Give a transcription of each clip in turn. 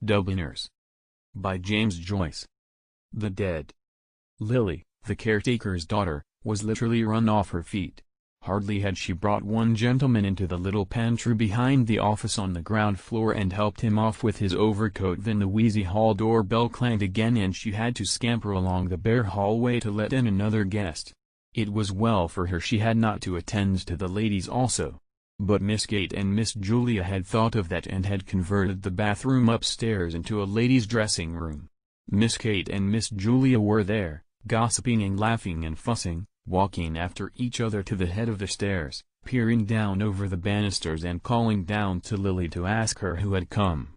Dubliners. By James Joyce. The dead. Lily, the caretaker's daughter, was literally run off her feet. Hardly had she brought one gentleman into the little pantry behind the office on the ground floor and helped him off with his overcoat than the wheezy hall door bell clanged again and she had to scamper along the bare hallway to let in another guest. It was well for her she had not to attend to the ladies also. But Miss Kate and Miss Julia had thought of that and had converted the bathroom upstairs into a ladies' dressing room. Miss Kate and Miss Julia were there, gossiping and laughing and fussing, walking after each other to the head of the stairs, peering down over the banisters and calling down to Lily to ask her who had come.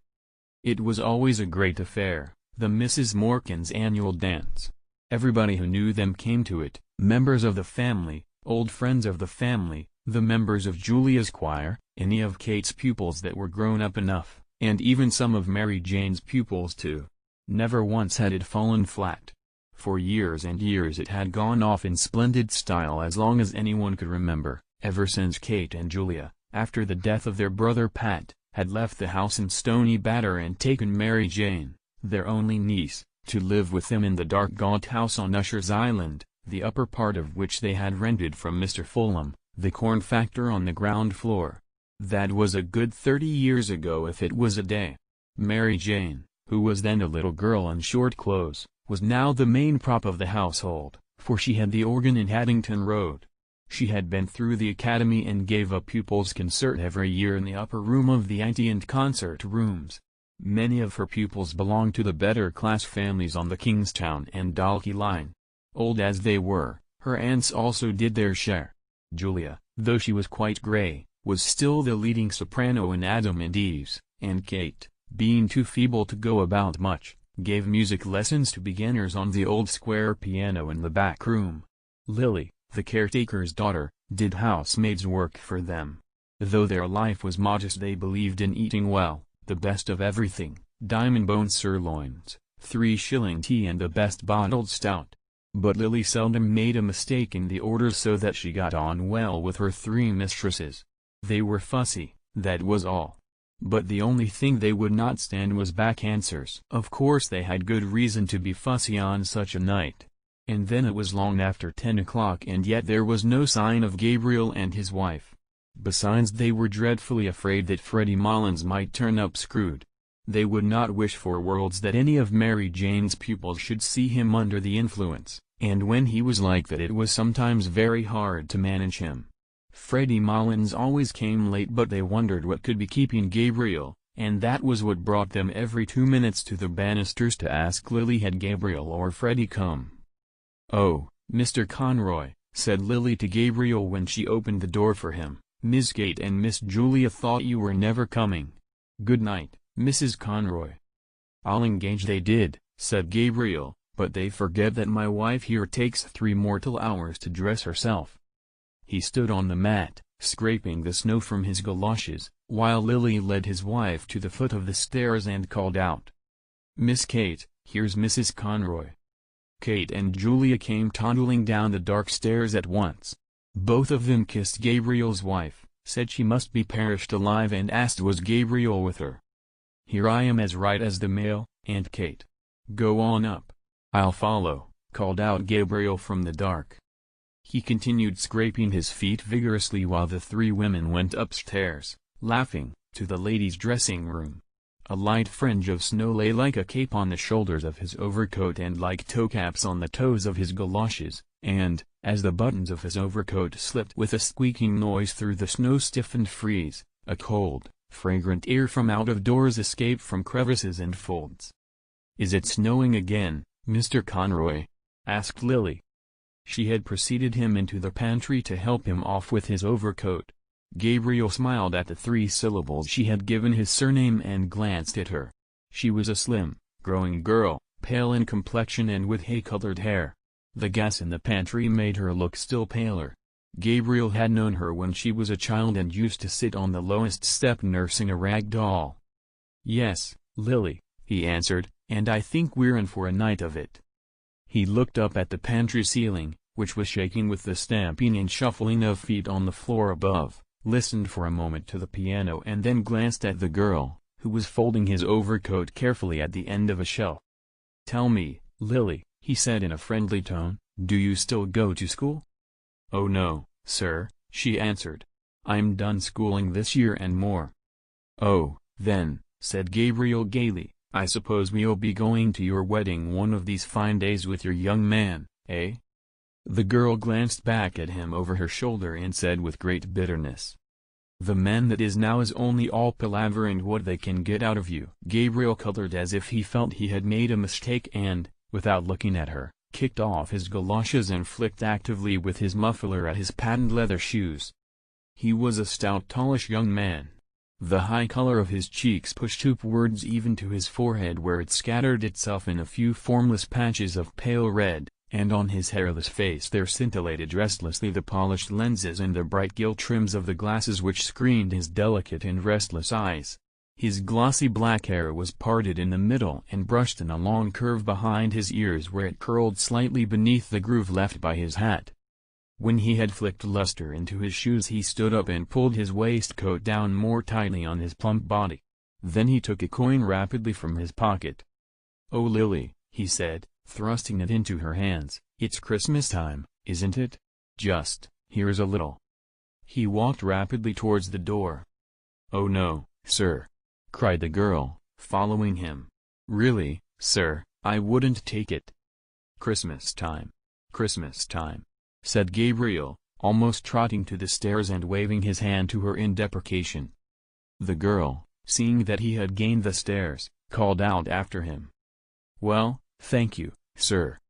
It was always a great affair, the Misses Morkan's annual dance. Everybody who knew them came to it, members of the family, old friends of the family, the members of Julia's choir, any of Kate's pupils that were grown up enough, and even some of Mary Jane's pupils too. Never once had it fallen flat. For years and years it had gone off in splendid style as long as anyone could remember, ever since Kate and Julia, after the death of their brother Pat, had left the house in Stony Batter and taken Mary Jane, their only niece, to live with them in the dark gaunt house on Usher's Island, the upper part of which they had rented from Mr. Fulham, the corn factor on the ground floor. That was a good 30 years ago if it was a day. Mary Jane, who was then a little girl in short clothes, was now the main prop of the household, for she had the organ in Haddington Road. She had been through the academy and gave a pupils' concert every year in the upper room of the ante and concert rooms. Many of her pupils belonged to the better class families on the Kingstown and Dalkey line. Old as they were, her aunts also did their share. Julia, though she was quite grey, was still the leading soprano in Adam and Eve's, and Kate, being too feeble to go about much, gave music lessons to beginners on the old square piano in the back room. Lily, the caretaker's daughter, did housemaid's work for them. Though their life was modest they believed in eating well, the best of everything, diamond-bone sirloins, 3-shilling tea and the best bottled stout. But Lily seldom made a mistake in the orders so that she got on well with her 3 mistresses. They were fussy, that was all. But the only thing they would not stand was back answers. Of course they had good reason to be fussy on such a night. And then it was long after 10 o'clock and yet there was no sign of Gabriel and his wife. Besides they were dreadfully afraid that Freddie Mullins might turn up screwed. They would not wish for worlds that any of Mary Jane's pupils should see him under the influence, and when he was like that it was sometimes very hard to manage him. Freddie Mullins always came late but they wondered what could be keeping Gabriel, and that was what brought them every 2 minutes to the banisters to ask Lily had Gabriel or Freddie come. "Oh, Mr. Conroy," said Lily to Gabriel when she opened the door for him, "Miss Kate and Miss Julia thought you were never coming. Good night, Mrs. Conroy." "I'll engage they did," said Gabriel, "but they forget that my wife here takes 3 mortal hours to dress herself." He stood on the mat, scraping the snow from his goloshes, while Lily led his wife to the foot of the stairs and called out, "Miss Kate, here's Mrs. Conroy." Kate and Julia came toddling down the dark stairs at once. Both of them kissed Gabriel's wife, said she must be perished alive and asked was Gabriel with her. "Here I am as right as the mail, Aunt Kate. Go on up. I'll follow," called out Gabriel from the dark. He continued scraping his feet vigorously while the 3 women went upstairs, laughing, to the ladies' dressing room. A light fringe of snow lay like a cape on the shoulders of his overcoat and like toe-caps on the toes of his goloshes, and, as the buttons of his overcoat slipped with a squeaking noise through the snow-stiffened frieze, a cold, fragrant air from out of doors escaped from crevices and folds. "Is it snowing again, Mr. Conroy?" asked Lily. She had preceded him into the pantry to help him off with his overcoat. Gabriel smiled at the 3 syllables she had given his surname and glanced at her. She was a slim, growing girl, pale in complexion and with hay-colored hair. The gas in the pantry made her look still paler. Gabriel had known her when she was a child and used to sit on the lowest step nursing a rag doll. "Yes, Lily," he answered, "and I think we're in for a night of it." He looked up at the pantry ceiling, which was shaking with the stamping and shuffling of feet on the floor above, listened for a moment to the piano and then glanced at the girl, who was folding his overcoat carefully at the end of a shelf. "Tell me, Lily," he said in a friendly tone, "do you still go to school?" "Oh no, sir," she answered. "I'm done schooling this year and more." "Oh, then," said Gabriel gaily, "I suppose we'll be going to your wedding one of these fine days with your young man, eh?" The girl glanced back at him over her shoulder and said with great bitterness, "The man that is now is only all palaver and what they can get out of you." Gabriel colored as if he felt he had made a mistake and, without looking at her, kicked off his galoshes and flicked actively with his muffler at his patent leather shoes. He was a stout tallish young man. The high color of his cheeks pushed upwards even to his forehead where it scattered itself in a few formless patches of pale red, and on his hairless face there scintillated restlessly the polished lenses and the bright gilt trims of the glasses which screened his delicate and restless eyes. His glossy black hair was parted in the middle and brushed in a long curve behind his ears where it curled slightly beneath the groove left by his hat. When he had flicked luster into his shoes he stood up and pulled his waistcoat down more tightly on his plump body. Then he took a coin rapidly from his pocket. "Oh Lily," he said, thrusting it into her hands, "it's Christmas time, isn't it? Just, here's a little." He walked rapidly towards the door. "Oh no, sir," cried the girl, following him. "Really, sir, I wouldn't take it." "Christmas time, said Gabriel, almost trotting to the stairs and waving his hand to her in deprecation. The girl, seeing that he had gained the stairs, called out after him, "Well, thank you, sir."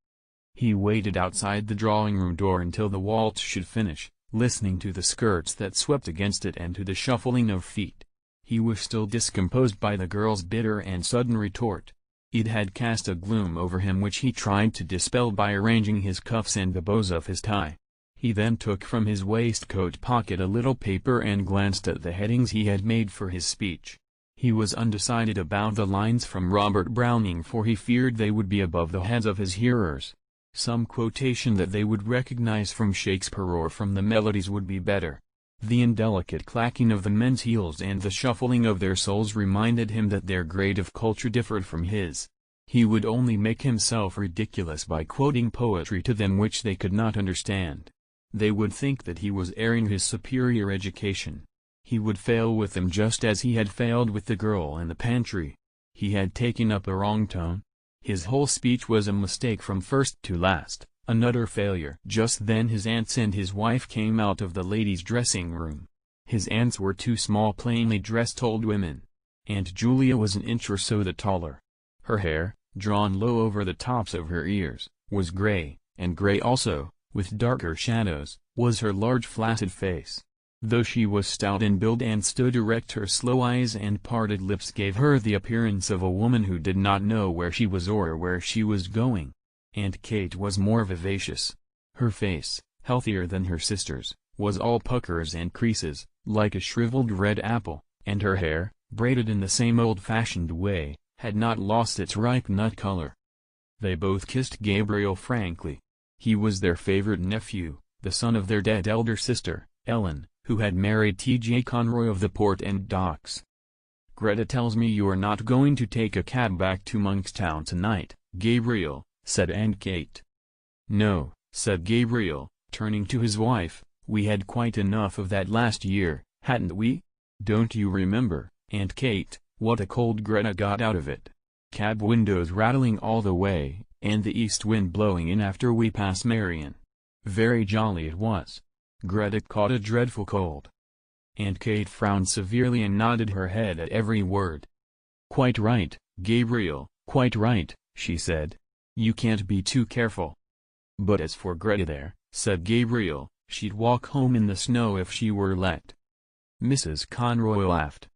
He waited outside the drawing-room door until the waltz should finish, listening to the skirts that swept against it and to the shuffling of feet. He was still discomposed by the girl's bitter and sudden retort. It had cast a gloom over him which he tried to dispel by arranging his cuffs and the bows of his tie. He then took from his waistcoat pocket a little paper and glanced at the headings he had made for his speech. He was undecided about the lines from Robert Browning for he feared they would be above the heads of his hearers. Some quotation that they would recognize from Shakespeare or from the melodies would be better. The indelicate clacking of the men's heels and the shuffling of their soles reminded him that their grade of culture differed from his. He would only make himself ridiculous by quoting poetry to them which they could not understand. They would think that he was airing his superior education. He would fail with them just as he had failed with the girl in the pantry. He had taken up a wrong tone. His whole speech was a mistake from first to last. An utter failure. Just then his aunts and his wife came out of the ladies' dressing-room. His aunts were two small plainly dressed old women. Aunt Julia was an inch or so the taller. Her hair, drawn low over the tops of her ears, was gray, and gray also, with darker shadows, was her large flaccid face. Though she was stout in build and stood erect, her slow eyes and parted lips gave her the appearance of a woman who did not know where she was or where she was going. Aunt Kate was more vivacious. Her face, healthier than her sister's, was all puckers and creases, like a shriveled red apple, and her hair, braided in the same old-fashioned way, had not lost its ripe nut color. They both kissed Gabriel frankly. He was their favorite nephew, the son of their dead elder sister, Ellen, who had married T.J. Conroy of the Port and Docks. "Greta tells me you are not going to take a cab back to Monkstown tonight, Gabriel," said Aunt Kate. "No," said Gabriel, turning to his wife, "we had quite enough of that last year, hadn't we? Don't you remember, Aunt Kate, what a cold Greta got out of it? Cab windows rattling all the way, and the east wind blowing in after we passed Marion. Very jolly it was. Greta caught a dreadful cold." Aunt Kate frowned severely and nodded her head at every word. "Quite right, Gabriel, quite right," she said. "You can't be too careful." "But as for Greta there," said Gabriel, "she'd walk home in the snow if she were let." Mrs. Conroy laughed.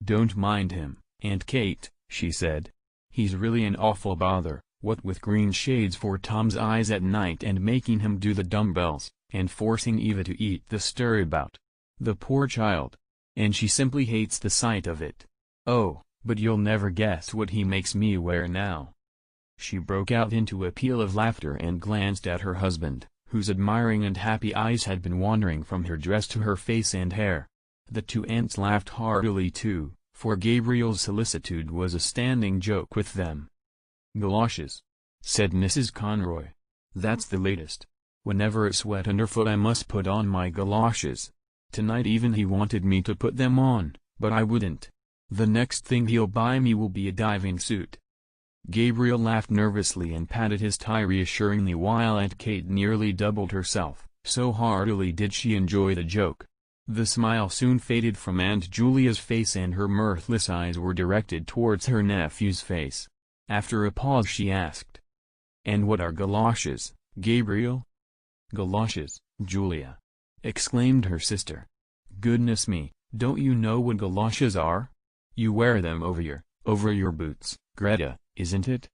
"Don't mind him, Aunt Kate," she said. "He's really an awful bother, what with green shades for Tom's eyes at night and making him do the dumbbells, and forcing Eva to eat the stirabout. The poor child. And she simply hates the sight of it. Oh, but you'll never guess what he makes me wear now." She broke out into a peal of laughter and glanced at her husband, whose admiring and happy eyes had been wandering from her dress to her face and hair. The two aunts laughed heartily too, for Gabriel's solicitude was a standing joke with them. "Galoshes," said Mrs. Conroy. "That's the latest. Whenever it's wet underfoot I must put on my galoshes. Tonight even he wanted me to put them on, but I wouldn't. The next thing he'll buy me will be a diving suit." Gabriel laughed nervously and patted his tie reassuringly while Aunt Kate nearly doubled herself, so heartily did she enjoy the joke. The smile soon faded from Aunt Julia's face and her mirthless eyes were directed towards her nephew's face. After a pause she asked, "And what are galoshes, Gabriel?" "Galoshes, Julia!" exclaimed her sister. "Goodness me, don't you know what galoshes are? You wear them over your boots, Greta, isn't it?"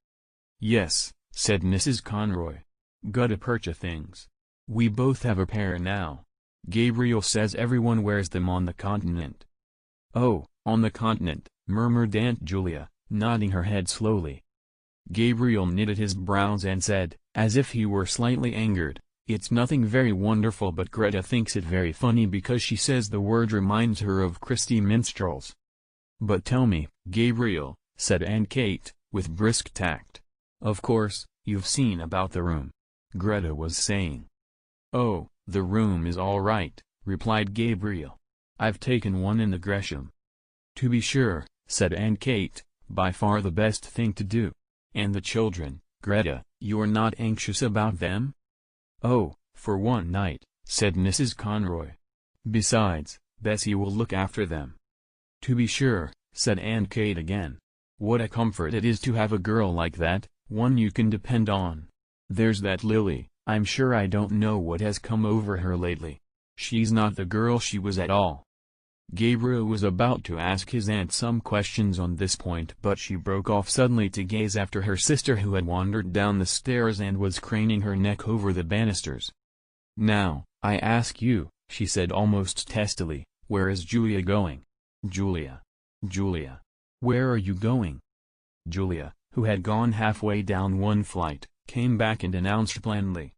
"Yes," said Mrs. Conroy. "Gutta percha things. We both have a pair now. Gabriel says everyone wears them on the continent." "Oh, on the continent," murmured Aunt Julia, nodding her head slowly. Gabriel knitted his brows and said, as if he were slightly angered, "It's nothing very wonderful, but Greta thinks it very funny because she says the word reminds her of Christy minstrels." "But tell me, Gabriel," said Aunt Kate, with brisk tact. "Of course, you've seen about the room," Greta was saying. "Oh, the room is all right," replied Gabriel. "I've taken one in the Gresham." "To be sure," said Aunt Kate, "by far the best thing to do. And the children, Greta, you're not anxious about them?" "Oh, for one night," said Mrs. Conroy. "Besides, Bessie will look after them." "To be sure," said Aunt Kate again. "What a comfort it is to have a girl like that, one you can depend on. There's that Lily, I'm sure I don't know what has come over her lately. She's not the girl she was at all." Gabriel was about to ask his aunt some questions on this point, but she broke off suddenly to gaze after her sister, who had wandered down the stairs and was craning her neck over the banisters. "Now, I ask you," she said almost testily, "where is Julia going? Julia! Julia! Where are you going?" Julia, who had gone halfway down one flight, came back and announced blandly,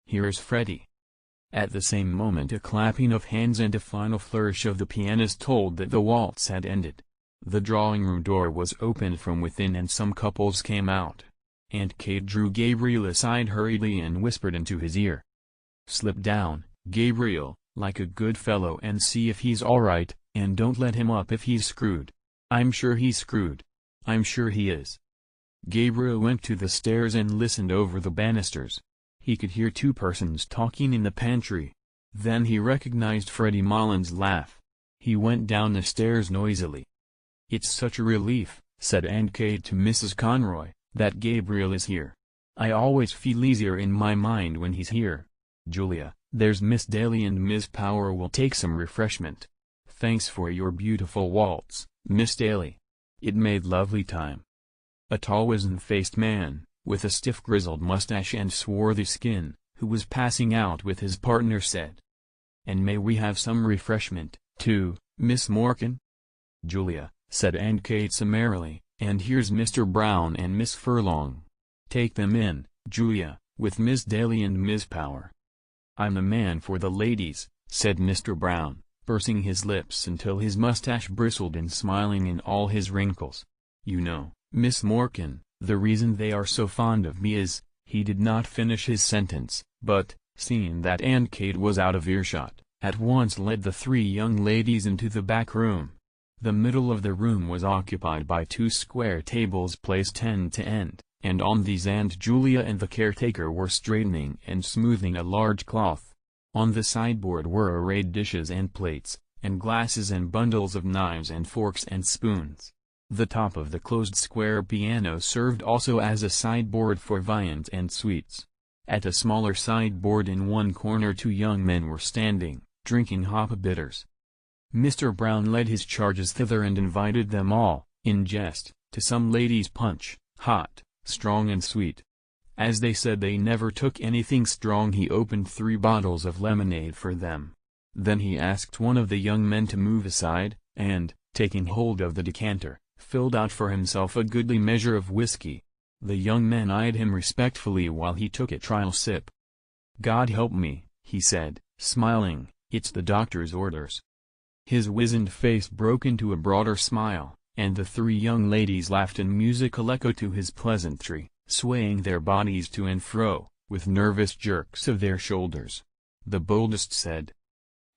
"Here's Freddie." At the same moment a clapping of hands and a final flourish of the pianist told that the waltz had ended. The drawing-room door was opened from within and some couples came out. Aunt Kate drew Gabriel aside hurriedly and whispered into his ear, "Slip down, Gabriel, like a good fellow, and see if he's all right, and don't let him up if he's screwed. I'm sure he's screwed. I'm sure he is." Gabriel went to the stairs and listened over the banisters. He could hear two persons talking in the pantry. Then he recognized Freddie Mullins' laugh. He went down the stairs noisily. "It's such a relief," said Aunt Kate to Mrs. Conroy, "that Gabriel is here. I always feel easier in my mind when he's here. Julia, there's Miss Daly and Miss Power will take some refreshment. Thanks for your beautiful waltz, Miss Daly. It made lovely time." A tall wizen-faced man, with a stiff grizzled mustache and swarthy skin, who was passing out with his partner, said, "And may we have some refreshment, too, Miss Morkan?" "Julia," said Aunt Kate summarily, "and here's Mr. Brown and Miss Furlong. Take them in, Julia, with Miss Daly and Miss Power." "I'm the man for the ladies," said Mr. Brown, pursing his lips until his mustache bristled and smiling in all his wrinkles. "You know, Miss Morkan, the reason they are so fond of me is—" He did not finish his sentence, but, seeing that Aunt Kate was out of earshot, at once led the three young ladies into the back room. The middle of the room was occupied by two square tables placed end to end, and on these Aunt Julia and the caretaker were straightening and smoothing a large cloth. On the sideboard were arrayed dishes and plates, and glasses and bundles of knives and forks and spoons. The top of the closed square piano served also as a sideboard for viands and sweets. At a smaller sideboard in one corner two young men were standing, drinking hop bitters. Mr. Brown led his charges thither and invited them all, in jest, to some ladies' punch, hot, strong and sweet. As they said they never took anything strong, he opened 3 bottles of lemonade for them. Then he asked one of the young men to move aside, and, taking hold of the decanter, filled out for himself a goodly measure of whiskey. The young men eyed him respectfully while he took a trial sip. "God help me," he said, smiling, "it's the doctor's orders." His wizened face broke into a broader smile, and the three young ladies laughed in musical echo to his pleasantry, swaying their bodies to and fro, with nervous jerks of their shoulders. The boldest said,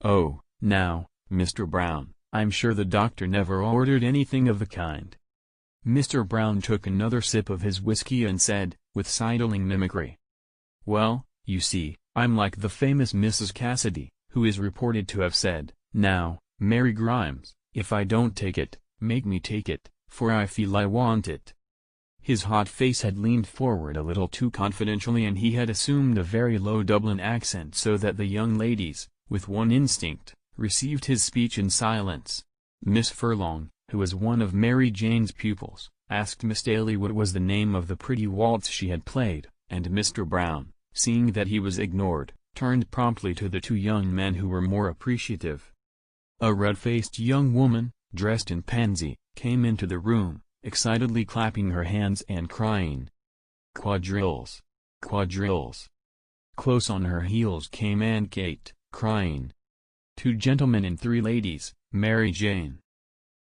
"Oh, now, Mr. Brown, I'm sure the doctor never ordered anything of the kind." Mr. Brown took another sip of his whiskey and said, with sidling mimicry, "Well, you see, I'm like the famous Mrs. Cassidy, who is reported to have said, 'Now, Mary Grimes, if I don't take it, make me take it, for I feel I want it.'" His hot face had leaned forward a little too confidentially and he had assumed a very low Dublin accent so that the young ladies, with one instinct, received his speech in silence. Miss Furlong, who was one of Mary Jane's pupils, asked Miss Daly what was the name of the pretty waltz she had played, and Mr. Brown, seeing that he was ignored, turned promptly to the two young men who were more appreciative. A red-faced young woman, dressed in pansy, came into the room, excitedly clapping her hands and crying, "Quadrilles! Quadrilles!" Close on her heels came Aunt Kate, crying, "Two gentlemen and three ladies, Mary Jane."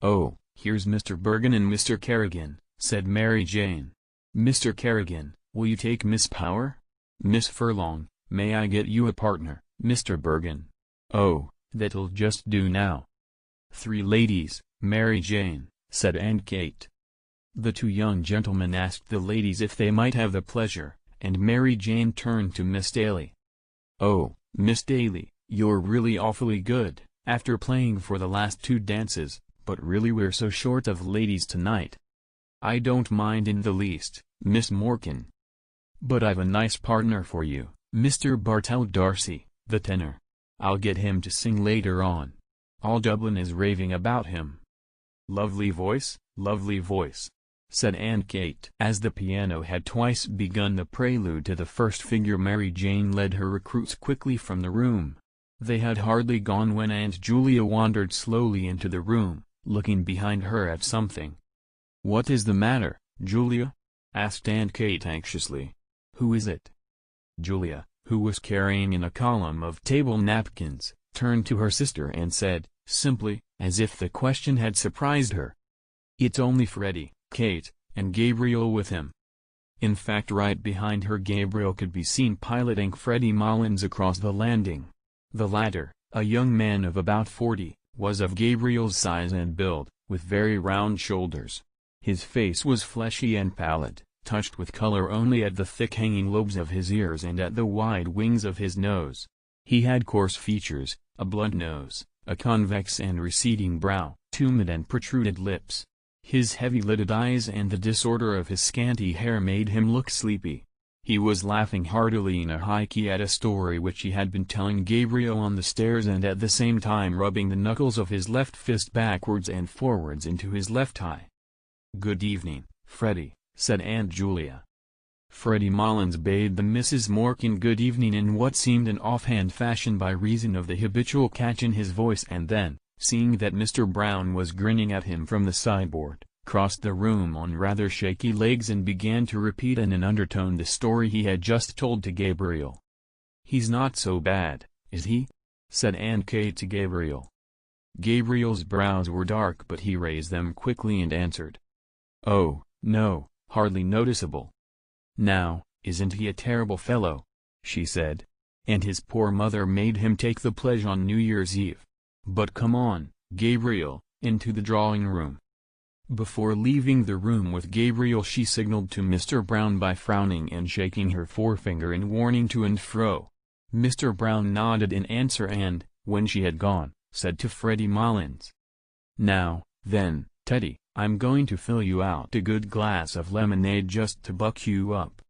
"Oh, here's Mr. Bergen and Mr. Kerrigan," said Mary Jane. "Mr. Kerrigan, will you take Miss Power? Miss Furlong, may I get you a partner, Mr. Bergen?" "Oh, that'll just do now." "Three ladies, Mary Jane," said Aunt Kate. The two young gentlemen asked the ladies if they might have the pleasure, and Mary Jane turned to Miss Daly. "Oh, Miss Daly, you're really awfully good, after playing for the last two dances, but really we're so short of ladies tonight." "I don't mind in the least, Miss Morkan. But I've a nice partner for you, Mr. Bartell Darcy, the tenor. I'll get him to sing later on. All Dublin is raving about him." "Lovely voice, said Aunt Kate. As the piano had twice begun the prelude to the first figure, Mary Jane led her recruits quickly from the room. They had hardly gone when Aunt Julia wandered slowly into the room, looking behind her at something. "What is the matter, Julia?" asked Aunt Kate anxiously. "Who is it?" Julia, who was carrying in a column of table napkins, turned to her sister and said, simply, as if the question had surprised her, "It's only Freddie, Kate, and Gabriel with him." In fact, right behind her Gabriel could be seen piloting Freddie Mullins across the landing. The latter, a young man of about 40, was of Gabriel's size and build, with very round shoulders. His face was fleshy and pallid, touched with color only at the thick hanging lobes of his ears and at the wide wings of his nose. He had coarse features, a blunt nose, a convex and receding brow, tumid and protruded lips. His heavy-lidded eyes and the disorder of his scanty hair made him look sleepy. He was laughing heartily in a high key at a story which he had been telling Gabriel on the stairs and at the same time rubbing the knuckles of his left fist backwards and forwards into his left eye. "Good evening, Freddie," said Aunt Julia. Freddie Mullins bade the Misses Morkan good evening in what seemed an offhand fashion by reason of the habitual catch in his voice, and then, seeing that Mr. Brown was grinning at him from the sideboard, crossed the room on rather shaky legs and began to repeat in an undertone the story he had just told to Gabriel. "He's not so bad, is he?" said Aunt Kate to Gabriel. Gabriel's brows were dark, but he raised them quickly and answered, "Oh, no, hardly noticeable." "Now, isn't he a terrible fellow?" she said. "And his poor mother made him take the pledge on New Year's Eve. But come on, Gabriel, into the drawing-room." Before leaving the room with Gabriel she signaled to Mr. Brown by frowning and shaking her forefinger in warning to and fro. Mr. Brown nodded in answer and, when she had gone, said to Freddie Mullins, "Now, then, Teddy, I'm going to fill you out a good glass of lemonade just to buck you up."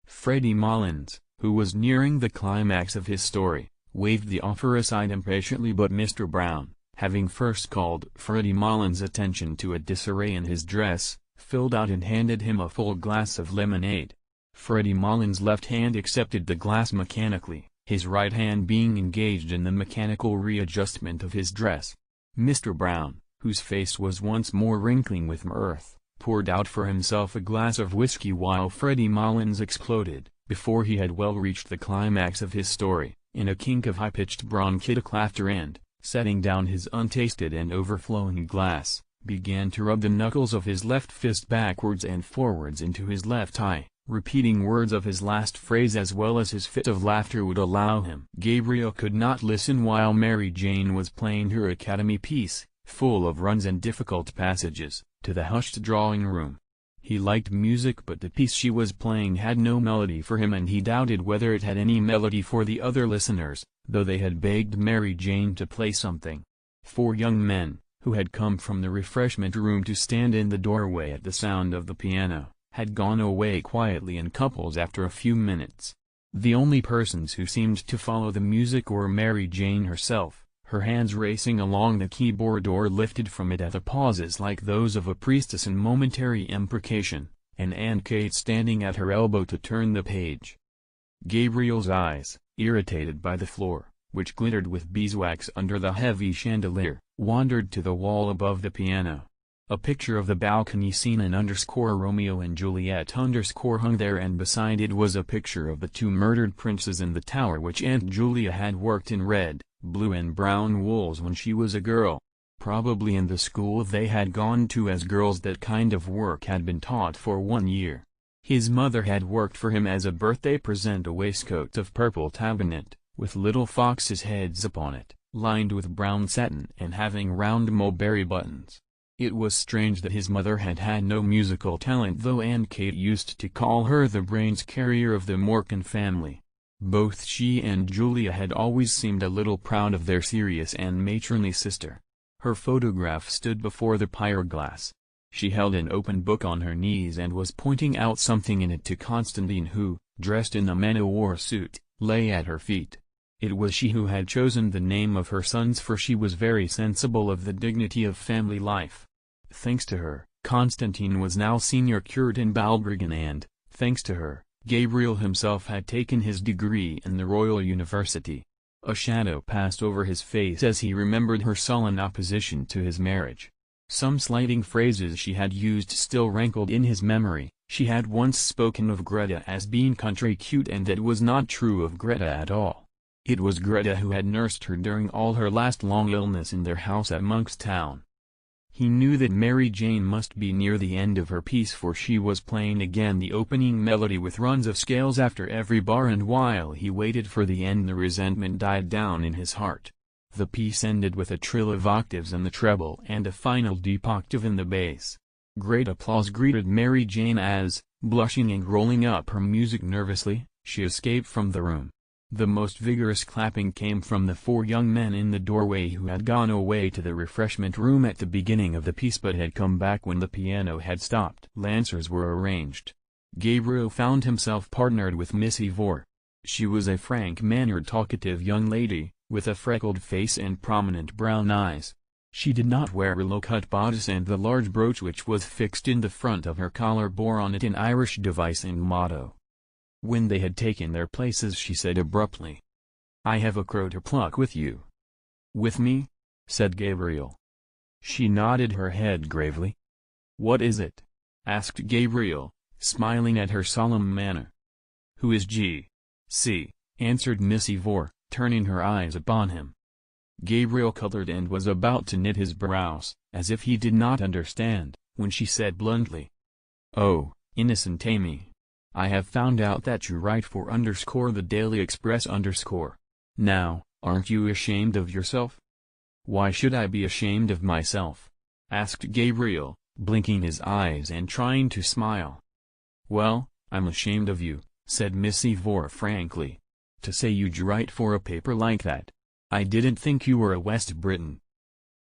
Freddie Mullins, who was nearing the climax of his story, waved the offer aside impatiently, but Mr. Brown, having first called Freddie Mullins' attention to a disarray in his dress, filled out and handed him a full glass of lemonade. Freddie Mullins' left hand accepted the glass mechanically, his right hand being engaged in the mechanical readjustment of his dress. Mr. Brown, whose face was once more wrinkling with mirth, poured out for himself a glass of whiskey while Freddie Mullins exploded, before he had well reached the climax of his story, in a kink of high-pitched bronchitic laughter and, setting down his untasted and overflowing glass, began to rub the knuckles of his left fist backwards and forwards into his left eye, repeating words of his last phrase as well as his fit of laughter would allow him. Gabriel could not listen while Mary Jane was playing her Academy piece, full of runs and difficult passages, to the hushed drawing room. He liked music, but the piece she was playing had no melody for him, and he doubted whether it had any melody for the other listeners, though they had begged Mary Jane to play something. 4 young men, who had come from the refreshment room to stand in the doorway at the sound of the piano, had gone away quietly in couples after a few minutes. The only persons who seemed to follow the music were Mary Jane herself, her hands racing along the keyboard or lifted from it at the pauses like those of a priestess in momentary imprecation, and Aunt Kate standing at her elbow to turn the page. Gabriel's eyes, irritated by the floor, which glittered with beeswax under the heavy chandelier, wandered to the wall above the piano. A picture of the balcony scene in _Romeo and Juliet hung there, and beside it was a picture of the 2 murdered princes in the tower which Aunt Julia had worked in red, blue and brown wools when she was a girl. Probably in the school they had gone to as girls that kind of work had been taught for 1 year. His mother had worked for him as a birthday present a waistcoat of purple tabinet, with little foxes' heads upon it, lined with brown satin and having round mulberry buttons. It was strange that his mother had had no musical talent, though Aunt Kate used to call her the brains carrier of the Morkan family. Both she and Julia had always seemed a little proud of their serious and matronly sister. Her photograph stood before the pierglass. She held an open book on her knees and was pointing out something in it to Constantine, who, dressed in a man-o'-war suit, lay at her feet. It was she who had chosen the name of her sons, for she was very sensible of the dignity of family life. Thanks to her, Constantine was now senior curate in Balbriggan, and, thanks to her, Gabriel himself had taken his degree in the Royal University. A shadow passed over his face as he remembered her sullen opposition to his marriage. Some slighting phrases she had used still rankled in his memory. She had once spoken of Greta as being country cute, and that was not true of Greta at all. It was Greta who had nursed her during all her last long illness in their house at Monkstown. He knew that Mary Jane must be near the end of her piece, for she was playing again the opening melody with runs of scales after every bar, and while he waited for the end the resentment died down in his heart. The piece ended with a trill of octaves in the treble and a final deep octave in the bass. Great applause greeted Mary Jane as, blushing and rolling up her music nervously, she escaped from the room. The most vigorous clapping came from the 4 young men in the doorway who had gone away to the refreshment room at the beginning of the piece but had come back when the piano had stopped. Lancers were arranged. Gabriel found himself partnered with Miss Ivor. She was a frank-mannered, talkative young lady, with a freckled face and prominent brown eyes. She did not wear a low-cut bodice, and the large brooch which was fixed in the front of her collar bore on it an Irish device and motto. When they had taken their places she said abruptly, "I have a crow to pluck with you." "With me?" said Gabriel. She nodded her head gravely. "What is it?" asked Gabriel, smiling at her solemn manner. "Who is G.C.?" answered Miss Ivor, turning her eyes upon him. Gabriel colored and was about to knit his brows, as if he did not understand, when she said bluntly, "Oh, innocent Amy. I have found out that you write for _the Daily Express _. Now, aren't you ashamed of yourself?" "Why should I be ashamed of myself?" asked Gabriel, blinking his eyes and trying to smile. "Well, I'm ashamed of you," said Miss Ivor frankly. "To say you'd write for a paper like that. I didn't think you were a West Briton."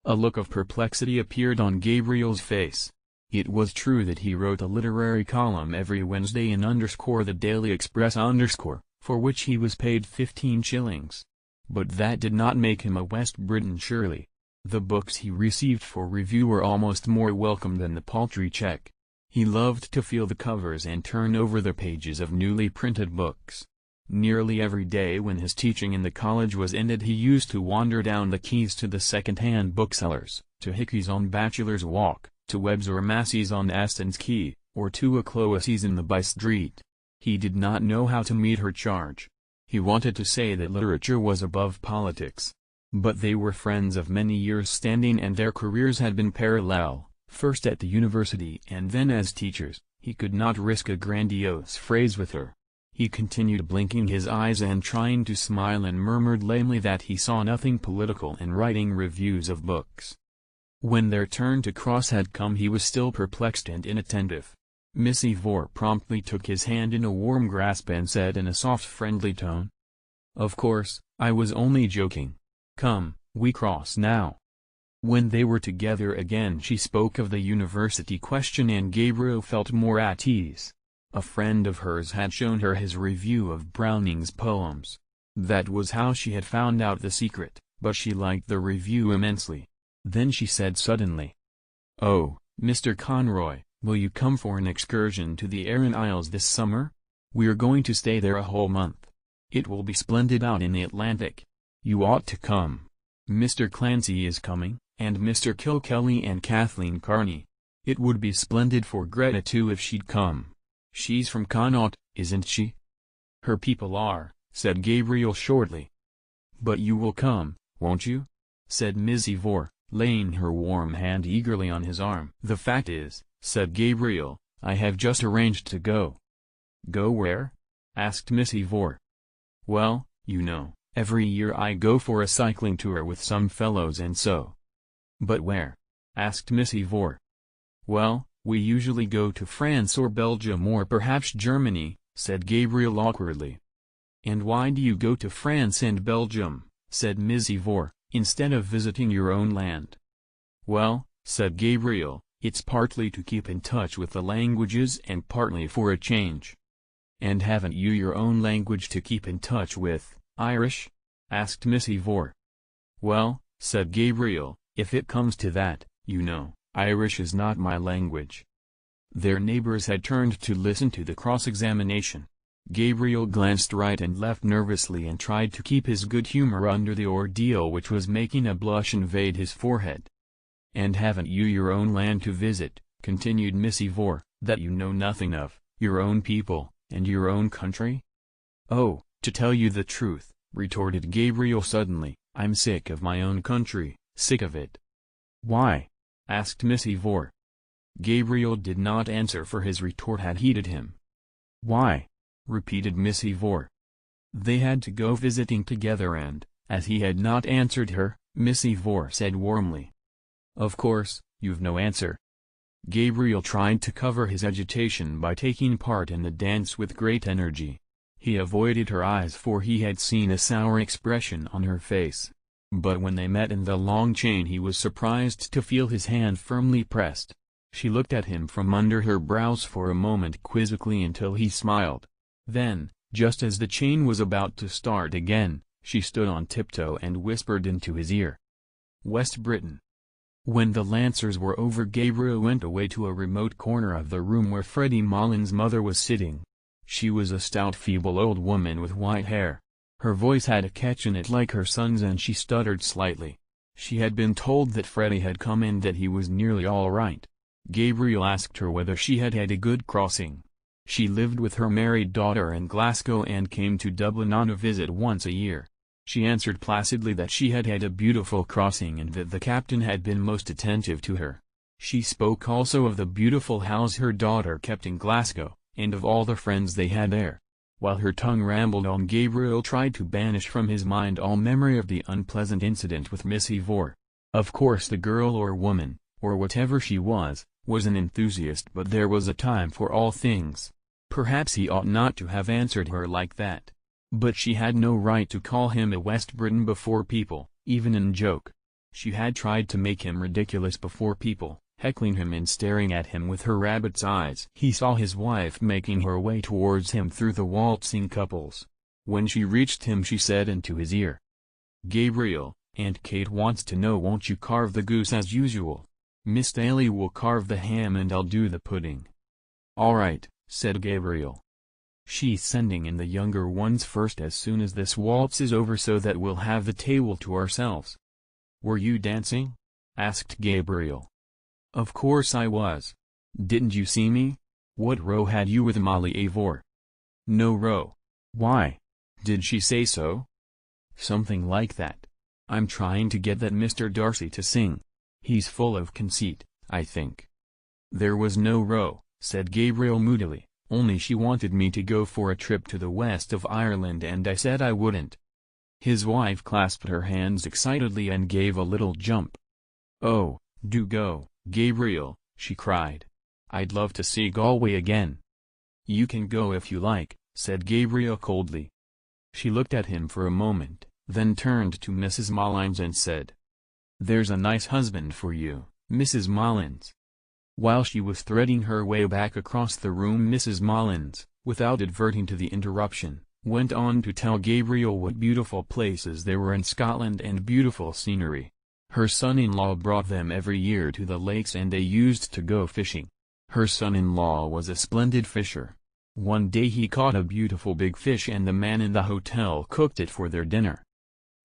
A look of perplexity appeared on Gabriel's face. It was true that he wrote a literary column every Wednesday in _the Daily Express _, for which he was paid 15 shillings. But that did not make him a West Briton surely. The books he received for review were almost more welcome than the paltry cheque. He loved to feel the covers and turn over the pages of newly printed books. Nearly every day when his teaching in the college was ended he used to wander down the quays to the second-hand booksellers, to Hickey's on Bachelor's Walk, to Webb's or Massey's on Aston's Quay, or to a Cloacy's in the by Street. He did not know how to meet her charge. He wanted to say that literature was above politics. But they were friends of many years standing and their careers had been parallel, first at the university and then as teachers. He could not risk a grandiose phrase with her. He continued blinking his eyes and trying to smile and murmured lamely that he saw nothing political in writing reviews of books. When their turn to cross had come he was still perplexed and inattentive. Miss Ivor promptly took his hand in a warm grasp and said in a soft friendly tone, "Of course, I was only joking. Come, we cross now." When they were together again she spoke of the university question and Gabriel felt more at ease. A friend of hers had shown her his review of Browning's poems. That was how she had found out the secret, but she liked the review immensely. Then she said suddenly, "Oh, Mr. Conroy, will you come for an excursion to the Aran Isles this summer? We're going to stay there a whole month. It will be splendid out in the Atlantic. You ought to come. Mr. Clancy is coming, and Mr. Kilkelly and Kathleen Carney. It would be splendid for Greta too if she'd come. She's from Connaught, isn't she?" "Her people are," said Gabriel shortly. "But you will come, won't you?" said Miss Ivor, laying her warm hand eagerly on his arm. "The fact is," said Gabriel, "I have just arranged to go." "Go where?" asked Miss Ivor. "Well, you know, every year I go for a cycling tour with some fellows and so." "But where?" asked Miss Ivor. "Well, we usually go to France or Belgium or perhaps Germany," said Gabriel awkwardly. "And why do you go to France and Belgium," said Miss Ivor, "instead of visiting your own land?" "Well," said Gabriel, "it's partly to keep in touch with the languages and partly for a change." "And haven't you your own language to keep in touch with, Irish?" asked Miss Ivor. "Well," said Gabriel, "if it comes to that, you know, Irish is not my language." Their neighbors had turned to listen to the cross-examination. Gabriel glanced right and left nervously and tried to keep his good humor under the ordeal which was making a blush invade his forehead. "And haven't you your own land to visit," continued Miss Ivor, "that you know nothing of, your own people, and your own country?" "Oh, to tell you the truth," retorted Gabriel suddenly, "I'm sick of my own country, sick of it." "Why?" asked Miss Ivor. Gabriel did not answer for his retort had heated him. "Why?" repeated Miss Ivor. They had to go visiting together and, as he had not answered her, Miss Ivor said warmly, "Of course, you've no answer." Gabriel tried to cover his agitation by taking part in the dance with great energy. He avoided her eyes for he had seen a sour expression on her face. But when they met in the long chain he was surprised to feel his hand firmly pressed. She looked at him from under her brows for a moment quizzically until he smiled. Then, just as the chain was about to start again, she stood on tiptoe and whispered into his ear. "West Britain." When the Lancers were over Gabriel went away to a remote corner of the room where Freddie Mullin's mother was sitting. She was a stout feeble old woman with white hair. Her voice had a catch in it like her son's and she stuttered slightly. She had been told that Freddie had come and that he was nearly all right. Gabriel asked her whether she had had a good crossing. She lived with her married daughter in Glasgow and came to Dublin on a visit once a year. She answered placidly that she had had a beautiful crossing and that the captain had been most attentive to her. She spoke also of the beautiful house her daughter kept in Glasgow, and of all the friends they had there. While her tongue rambled on, Gabriel tried to banish from his mind all memory of the unpleasant incident with Miss Ivor. Of course the girl or woman, or whatever she was an enthusiast, but there was a time for all things. Perhaps he ought not to have answered her like that. But she had no right to call him a West Briton before people, even in joke. She had tried to make him ridiculous before people, heckling him and staring at him with her rabbit's eyes. He saw his wife making her way towards him through the waltzing couples. When she reached him she said into his ear, "Gabriel, Aunt Kate wants to know, won't you carve the goose as usual? Miss Daly will carve the ham and I'll do the pudding." "All right," said Gabriel. "She's sending in the younger ones first as soon as this waltz is over so that we'll have the table to ourselves." "Were you dancing?" asked Gabriel. "Of course I was. Didn't you see me? What row had you with Molly Ivor?" "No row." "Why? Did she say so?" "Something like that. I'm trying to get that Mr. Darcy to sing. He's full of conceit, I think." "There was no row," said Gabriel moodily, "only she wanted me to go for a trip to the west of Ireland and I said I wouldn't." His wife clasped her hands excitedly and gave a little jump. "Oh, do go, Gabriel," she cried. "I'd love to see Galway again." "You can go if you like," said Gabriel coldly. She looked at him for a moment, then turned to Mrs. Mullins and said, "There's a nice husband for you, Mrs. Mullins." While she was threading her way back across the room, Mrs. Mullins, without adverting to the interruption, went on to tell Gabriel what beautiful places there were in Scotland and beautiful scenery. Her son-in-law brought them every year to the lakes and they used to go fishing. Her son-in-law was a splendid fisher. One day he caught a beautiful big fish and the man in the hotel cooked it for their dinner.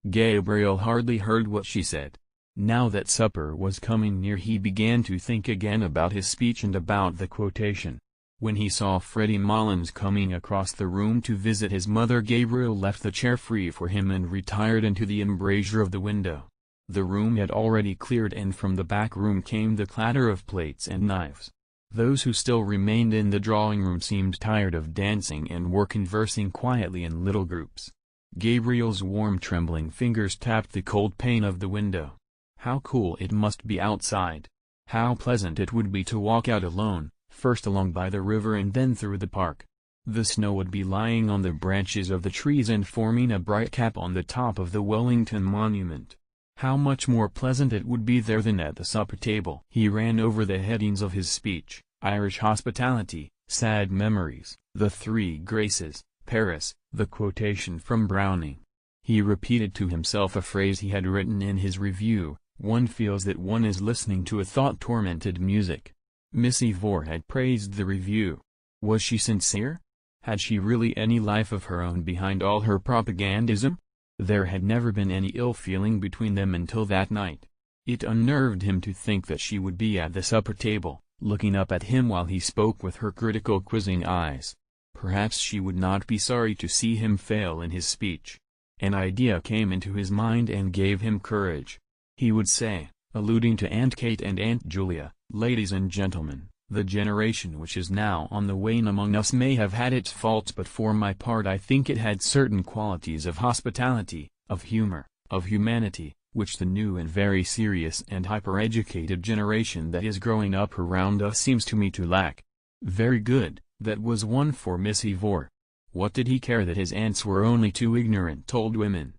Gabriel hardly heard what she said. Now that supper was coming near he began to think again about his speech and about the quotation. When he saw Freddie Mullins coming across the room to visit his mother, Gabriel left the chair free for him and retired into the embrasure of the window. The room had already cleared and from the back room came the clatter of plates and knives. Those who still remained in the drawing-room seemed tired of dancing and were conversing quietly in little groups. Gabriel's warm trembling fingers tapped the cold pane of the window. How cool it must be outside! How pleasant it would be to walk out alone, first along by the river and then through the park. The snow would be lying on the branches of the trees and forming a bright cap on the top of the Wellington Monument. How much more pleasant it would be there than at the supper table. He ran over the headings of his speech: Irish hospitality, sad memories, the three graces, Paris, the quotation from Browning. He repeated to himself a phrase he had written in his review: "One feels that one is listening to a thought-tormented music." Miss Ivor had praised the review. Was she sincere? Had she really any life of her own behind all her propagandism? There had never been any ill feeling between them until that night. It unnerved him to think that she would be at the supper table, looking up at him while he spoke with her critical quizzing eyes. Perhaps she would not be sorry to see him fail in his speech. An idea came into his mind and gave him courage. He would say, alluding to Aunt Kate and Aunt Julia, "Ladies and gentlemen, the generation which is now on the wane among us may have had its faults, but for my part I think it had certain qualities of hospitality, of humor, of humanity, which the new and very serious and hyper-educated generation that is growing up around us seems to me to lack." Very good, that was one for Miss Ivor. What did he care that his aunts were only two ignorant old women?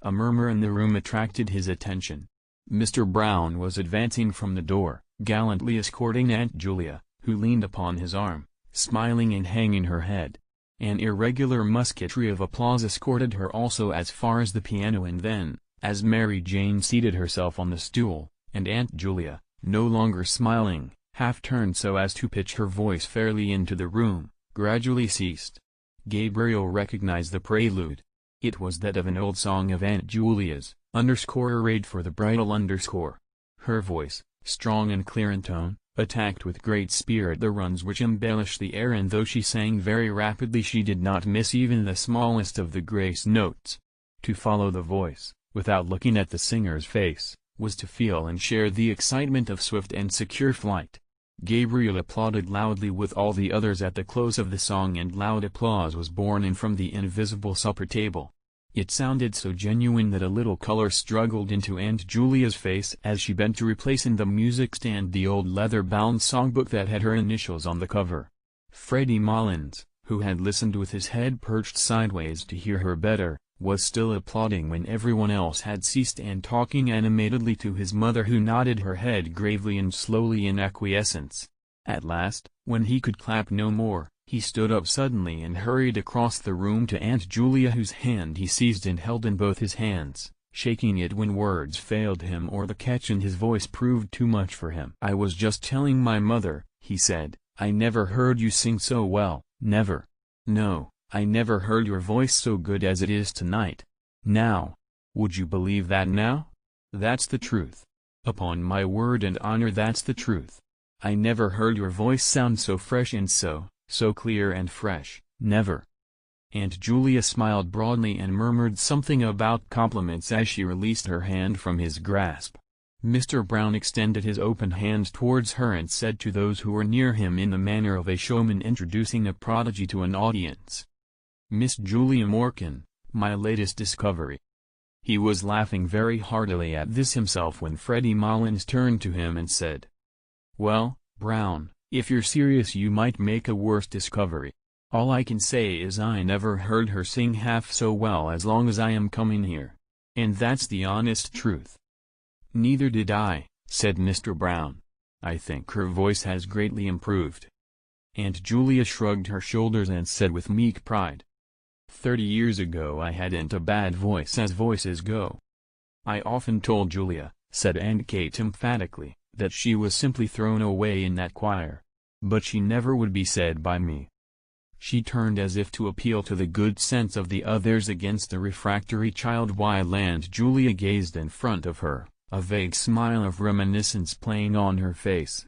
A murmur in the room attracted his attention. Mr. Brown was advancing from the door, gallantly escorting Aunt Julia, who leaned upon his arm, smiling and hanging her head. An irregular musketry of applause escorted her also as far as the piano, and then, as Mary Jane seated herself on the stool, and Aunt Julia, no longer smiling, half turned so as to pitch her voice fairly into the room, gradually ceased. Gabriel recognized the prelude. It was that of an old song of Aunt Julia's, arrayed for the bridal . Her voice, strong and clear in tone, attacked with great spirit the runs which embellished the air, and though she sang very rapidly she did not miss even the smallest of the grace notes. To follow the voice, without looking at the singer's face, was to feel and share the excitement of swift and secure flight. Gabriel applauded loudly with all the others at the close of the song, and loud applause was borne in from the invisible supper table. It sounded so genuine that a little color struggled into Aunt Julia's face as she bent to replace in the music stand the old leather-bound songbook that had her initials on the cover. Freddie Mullins, who had listened with his head perched sideways to hear her better, was still applauding when everyone else had ceased and talking animatedly to his mother, who nodded her head gravely and slowly in acquiescence. At last, when he could clap no more, he stood up suddenly and hurried across the room to Aunt Julia, whose hand he seized and held in both his hands, shaking it when words failed him or the catch in his voice proved too much for him. "I was just telling my mother," he said, "I never heard you sing so well, never. No, I never heard your voice so good as it is tonight. Now. Would you believe that now? That's the truth. Upon my word and honor, that's the truth. I never heard your voice sound so fresh and so clear and fresh, never." Aunt Julia smiled broadly and murmured something about compliments as she released her hand from his grasp. Mr. Brown extended his open hand towards her and said to those who were near him in the manner of a showman introducing a prodigy to an audience, "Miss Julia Morkan, my latest discovery." He was laughing very heartily at this himself when Freddie Mullins turned to him and said, "Well, Brown, if you're serious you might make a worse discovery. All I can say is I never heard her sing half so well as long as I am coming here. And that's the honest truth." "Neither did I," said Mr. Brown. "I think her voice has greatly improved." Aunt Julia shrugged her shoulders and said with meek pride, 30 years ago I hadn't a bad voice as voices go." "I often told Julia," said Aunt Kate emphatically, "that she was simply thrown away in that choir. But she never would be said by me." She turned as if to appeal to the good sense of the others against the refractory child while Aunt Julia gazed in front of her, a vague smile of reminiscence playing on her face.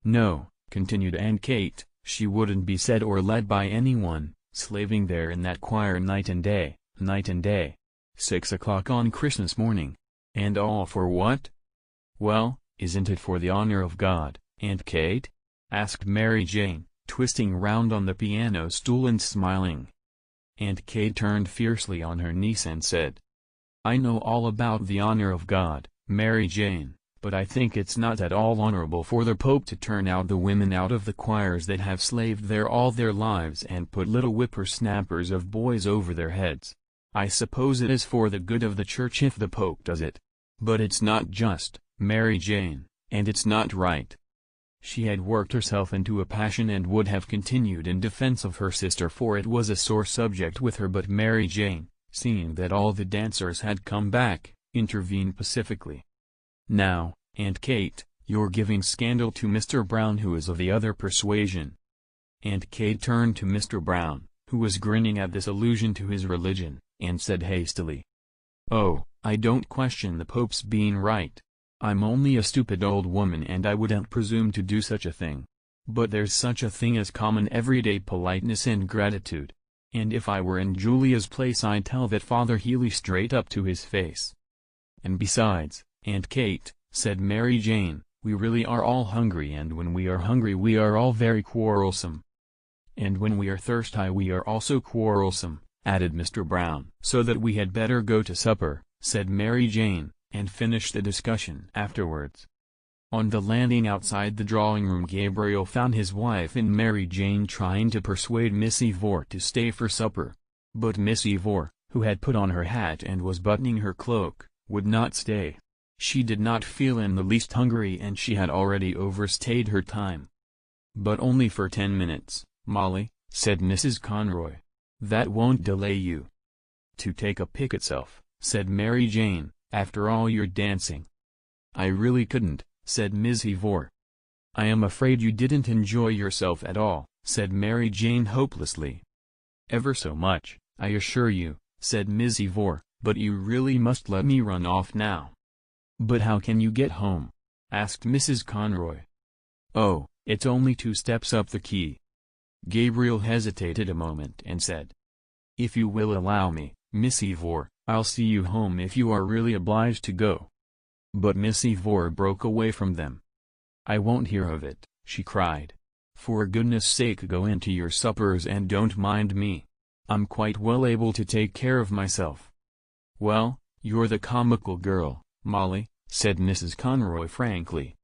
"No," continued Aunt Kate, "she wouldn't be said or led by anyone, slaving there in that choir night and day, 6 o'clock on Christmas morning. And all for what?" "Well, isn't it for the honor of God, Aunt Kate?" asked Mary Jane, twisting round on the piano stool and smiling. Aunt Kate turned fiercely on her niece and said, "I know all about the honor of God, Mary Jane, but I think it's not at all honorable for the Pope to turn out the women out of the choirs that have slaved there all their lives and put little whippersnappers of boys over their heads. I suppose it is for the good of the Church if the Pope does it. But it's not just, Mary Jane, and it's not right." She had worked herself into a passion and would have continued in defense of her sister for it was a sore subject with her, but Mary Jane, seeing that all the dancers had come back, intervened pacifically. "Now, Aunt Kate, you're giving scandal to Mr. Brown who is of the other persuasion." Aunt Kate turned to Mr. Brown, who was grinning at this allusion to his religion, and said hastily, "Oh, I don't question the Pope's being right. I'm only a stupid old woman and I wouldn't presume to do such a thing. But there's such a thing as common everyday politeness and gratitude. And if I were in Julia's place I'd tell that Father Healy straight up to his face." "And besides, Aunt Kate," said Mary Jane, "we really are all hungry, and when we are hungry we are all very quarrelsome." "And when we are thirsty we are also quarrelsome," added Mr. Brown. "So that we had better go to supper," said Mary Jane, "and finish the discussion afterwards." On the landing outside the drawing-room Gabriel found his wife and Mary Jane trying to persuade Miss Ivor to stay for supper. But Miss Ivor, who had put on her hat and was buttoning her cloak, would not stay. She did not feel in the least hungry and she had already overstayed her time. "But only for 10 minutes, Molly," said Mrs. Conroy. "That won't delay you." "To take a pick itself," said Mary Jane, "after all your dancing." "I really couldn't," said Miss Ivor. "I am afraid you didn't enjoy yourself at all," said Mary Jane hopelessly. "Ever so much, I assure you," said Miss Ivor, "but you really must let me run off now." "But how can you get home?" asked Mrs. Conroy. "Oh, it's only 2 steps up the quay." Gabriel hesitated a moment and said, "If you will allow me, Miss Ivor, I'll see you home if you are really obliged to go." But Miss Ivor broke away from them. "I won't hear of it," she cried. "For goodness sake go into your suppers and don't mind me. I'm quite well able to take care of myself." "Well, you're the comical girl, Molly," said Mrs. Conroy frankly.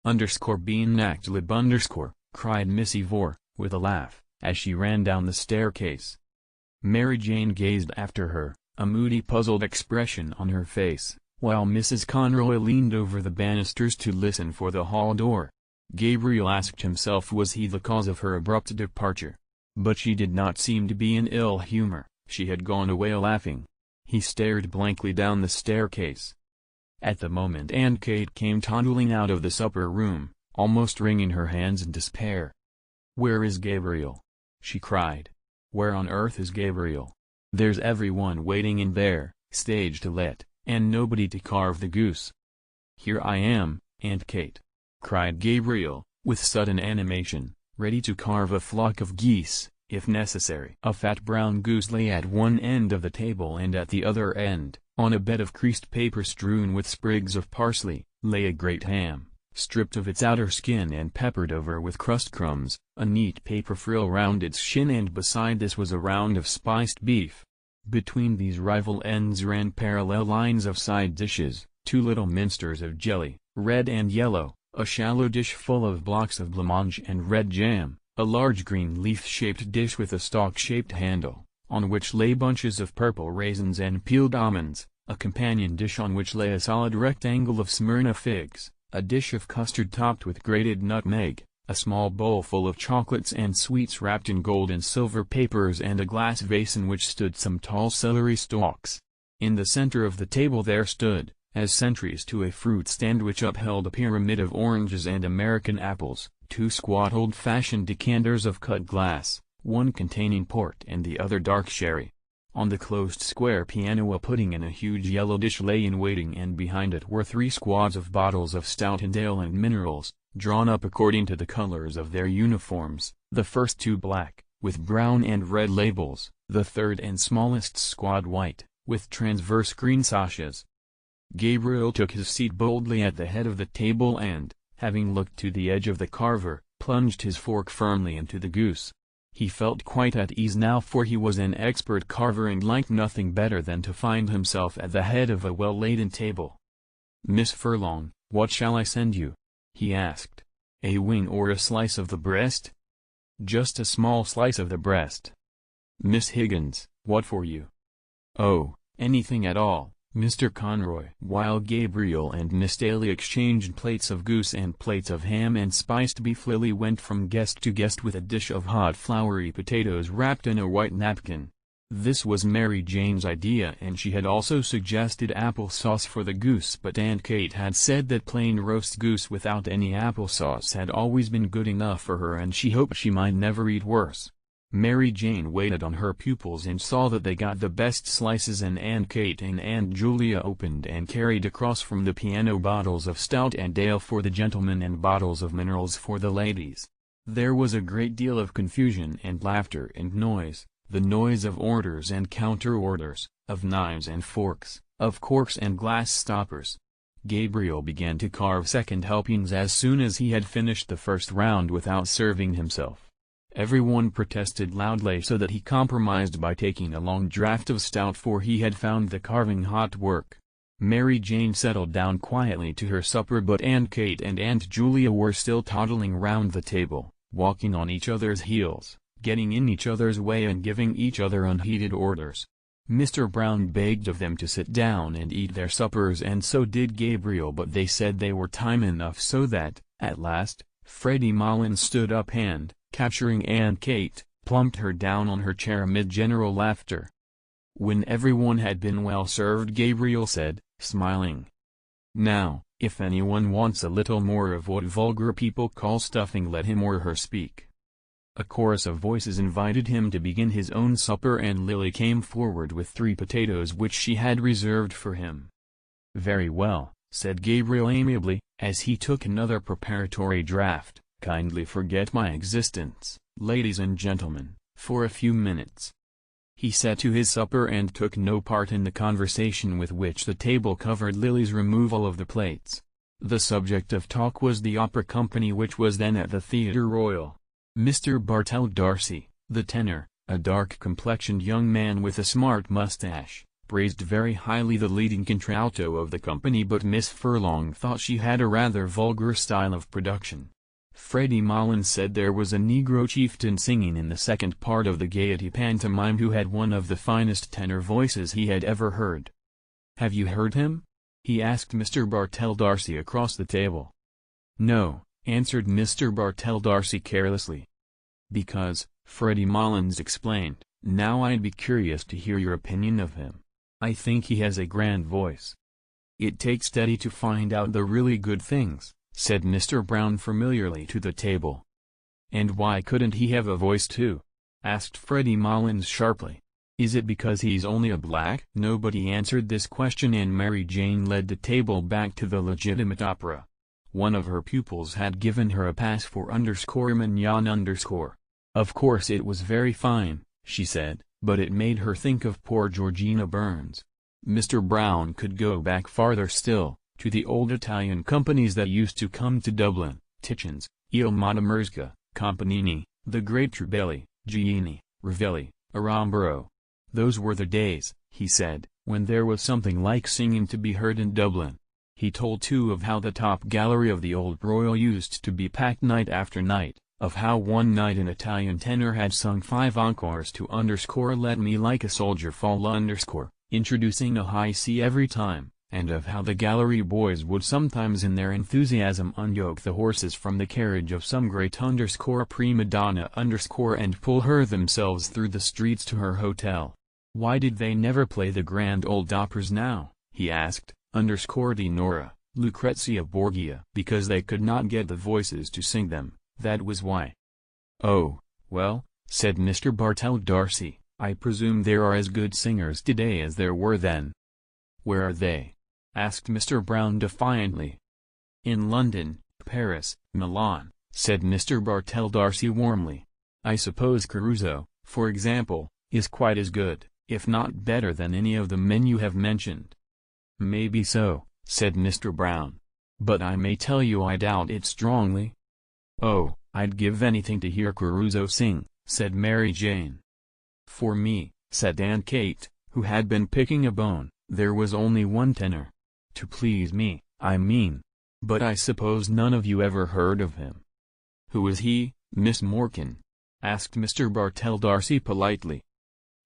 "Being naturalistic, cried Miss Ivor, with a laugh, as she ran down the staircase. Mary Jane gazed after her, a moody puzzled expression on her face, while Mrs. Conroy leaned over the banisters to listen for the hall door. Gabriel asked himself was he the cause of her abrupt departure. But she did not seem to be in ill humor, she had gone away laughing. He stared blankly down the staircase. At the moment Aunt Kate came toddling out of the supper room, almost wringing her hands in despair. "Where is Gabriel?" she cried. "Where on earth is Gabriel? There's everyone waiting in there, stage to let, and nobody to carve the goose." "Here I am, Aunt Kate," cried Gabriel, with sudden animation, "ready to carve a flock of geese, if necessary. A fat brown goose lay at one end of the table, and at the other end, on a bed of creased paper strewn with sprigs of parsley, lay a great ham, stripped of its outer skin and peppered over with crust crumbs, a neat paper frill round its shin, and beside this was a round of spiced beef. Between these rival ends ran parallel lines of side dishes, 2 little minsters of jelly, red and yellow, a shallow dish full of blocks of blancmange and red jam, a large green leaf-shaped dish with a stalk-shaped handle, on which lay bunches of purple raisins and peeled almonds, a companion dish on which lay a solid rectangle of Smyrna figs, a dish of custard topped with grated nutmeg, a small bowl full of chocolates and sweets wrapped in gold and silver papers, and a glass vase in which stood some tall celery stalks. In the center of the table there stood, as sentries to a fruit stand which upheld a pyramid of oranges and American apples, 2 squat old-fashioned decanters of cut glass, one containing port and the other dark sherry. On the closed square piano a pudding in a huge yellow dish lay in waiting, and behind it were 3 squads of bottles of stout and ale and minerals, drawn up according to the colors of their uniforms, the first 2 black, with brown and red labels, the third and smallest squad white, with transverse green sashes. Gabriel took his seat boldly at the head of the table and, having looked to the edge of the carver, plunged his fork firmly into the goose. He felt quite at ease now, for he was an expert carver and liked nothing better than to find himself at the head of a well-laden table. "Miss Furlong, what shall I send you?" he asked. "A wing or a slice of the breast?" "Just a small slice of the breast." "Miss Higgins, what for you?" "Oh, anything at all, Mr. Conroy." While Gabriel and Miss Daly exchanged plates of goose and plates of ham and spiced beef, Lily went from guest to guest with a dish of hot floury potatoes wrapped in a white napkin. This was Mary Jane's idea, and she had also suggested apple sauce for the goose, but Aunt Kate had said that plain roast goose without any apple sauce had always been good enough for her, and she hoped she might never eat worse. Mary Jane waited on her pupils and saw that they got the best slices, and Aunt Kate and Aunt Julia opened and carried across from the piano bottles of stout and ale for the gentlemen and bottles of minerals for the ladies. There was a great deal of confusion and laughter and noise, the noise of orders and counter-orders, of knives and forks, of corks and glass stoppers. Gabriel began to carve second helpings as soon as he had finished the first round without serving himself. Everyone protested loudly, so that he compromised by taking a long draught of stout, for he had found the carving hot work. Mary Jane settled down quietly to her supper, but Aunt Kate and Aunt Julia were still toddling round the table, walking on each other's heels, getting in each other's way and giving each other unheeded orders. Mr. Brown begged of them to sit down and eat their suppers, and so did Gabriel, but they said they were time enough, so that, at last, Freddie Mullins stood up and, capturing Aunt Kate, plumped her down on her chair amid general laughter. When everyone had been well served, Gabriel said, smiling, "Now, if anyone wants a little more of what vulgar people call stuffing, let him or her speak." A chorus of voices invited him to begin his own supper, and Lily came forward with 3 potatoes which she had reserved for him. "Very well," said Gabriel amiably, as he took another preparatory draught. "Kindly forget my existence, ladies and gentlemen, for a few minutes." He set to his supper and took no part in the conversation with which the table covered Lily's removal of the plates. The subject of talk was the opera company which was then at the Theatre Royal. Mr. Bartell D'Arcy, the tenor, a dark-complexioned young man with a smart mustache, praised very highly the leading contralto of the company, but Miss Furlong thought she had a rather vulgar style of production. Freddie Mullins said there was a Negro chieftain singing in the second part of the Gaiety pantomime who had one of the finest tenor voices he had ever heard. "Have you heard him?" he asked Mr. Bartell D'Arcy across the table. "No," answered Mr. Bartell D'Arcy carelessly. "Because," Freddie Mullins explained, "now I'd be curious to hear your opinion of him. I think he has a grand voice." "It takes steady to find out the really good things," said Mr. Brown familiarly to the table. "And why couldn't he have a voice too?" asked Freddie Mullins sharply. "Is it because he's only a black?" Nobody answered this question, and Mary Jane led the table back to the legitimate opera. One of her pupils had given her a pass for _mignon_. Of course it was very fine, she said, but it made her think of poor Georgina Burns. Mr. Brown could go back farther still, to the old Italian companies that used to come to Dublin, Titchens, Il Montemerska, Campanini, the great Trubelli, Giini, Ravelli, Aramburo. Those were the days, he said, when there was something like singing to be heard in Dublin. He told too of how the top gallery of the Old Royal used to be packed night after night, of how one night an Italian tenor had sung 5 encores to "Let Me Like a Soldier Fall", introducing a high C every time, and of how the gallery boys would sometimes in their enthusiasm unyoke the horses from the carriage of some great "prima donna" and pull her themselves through the streets to her hotel. Why did they never play the grand old operas now, he asked, di Nora, Lucrezia Borgia. Because they could not get the voices to sing them, that was why. Oh, well, said Mr. Bartell D'Arcy, I presume there are as good singers today as there were then. Where are they? Asked Mr. Brown defiantly. In London, Paris, Milan, said Mr. Bartell D'Arcy warmly. I suppose Caruso, for example, is quite as good, if not better than any of the men you have mentioned. Maybe so, said Mr. Brown. But I may tell you I doubt it strongly. Oh, I'd give anything to hear Caruso sing, said Mary Jane. For me, said Aunt Kate, who had been picking a bone, there was only one tenor. To please me, I mean. But I suppose none of you ever heard of him. Who is he, Miss Morkan? Asked Mr. Bartell D'Arcy politely.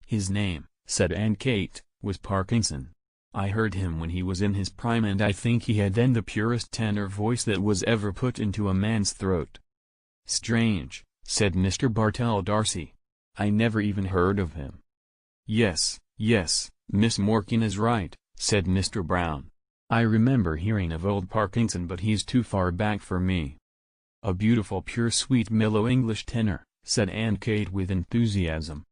His name, said Aunt Kate, was Parkinson. I heard him when he was in his prime and I think he had then the purest tenor voice that was ever put into a man's throat. Strange, said Mr. Bartell D'Arcy. I never even heard of him. Yes, Miss Morkan is right, said Mr. Brown. I remember hearing of old Parkinson but he's too far back for me. A beautiful pure sweet mellow English tenor, said Aunt Kate with enthusiasm.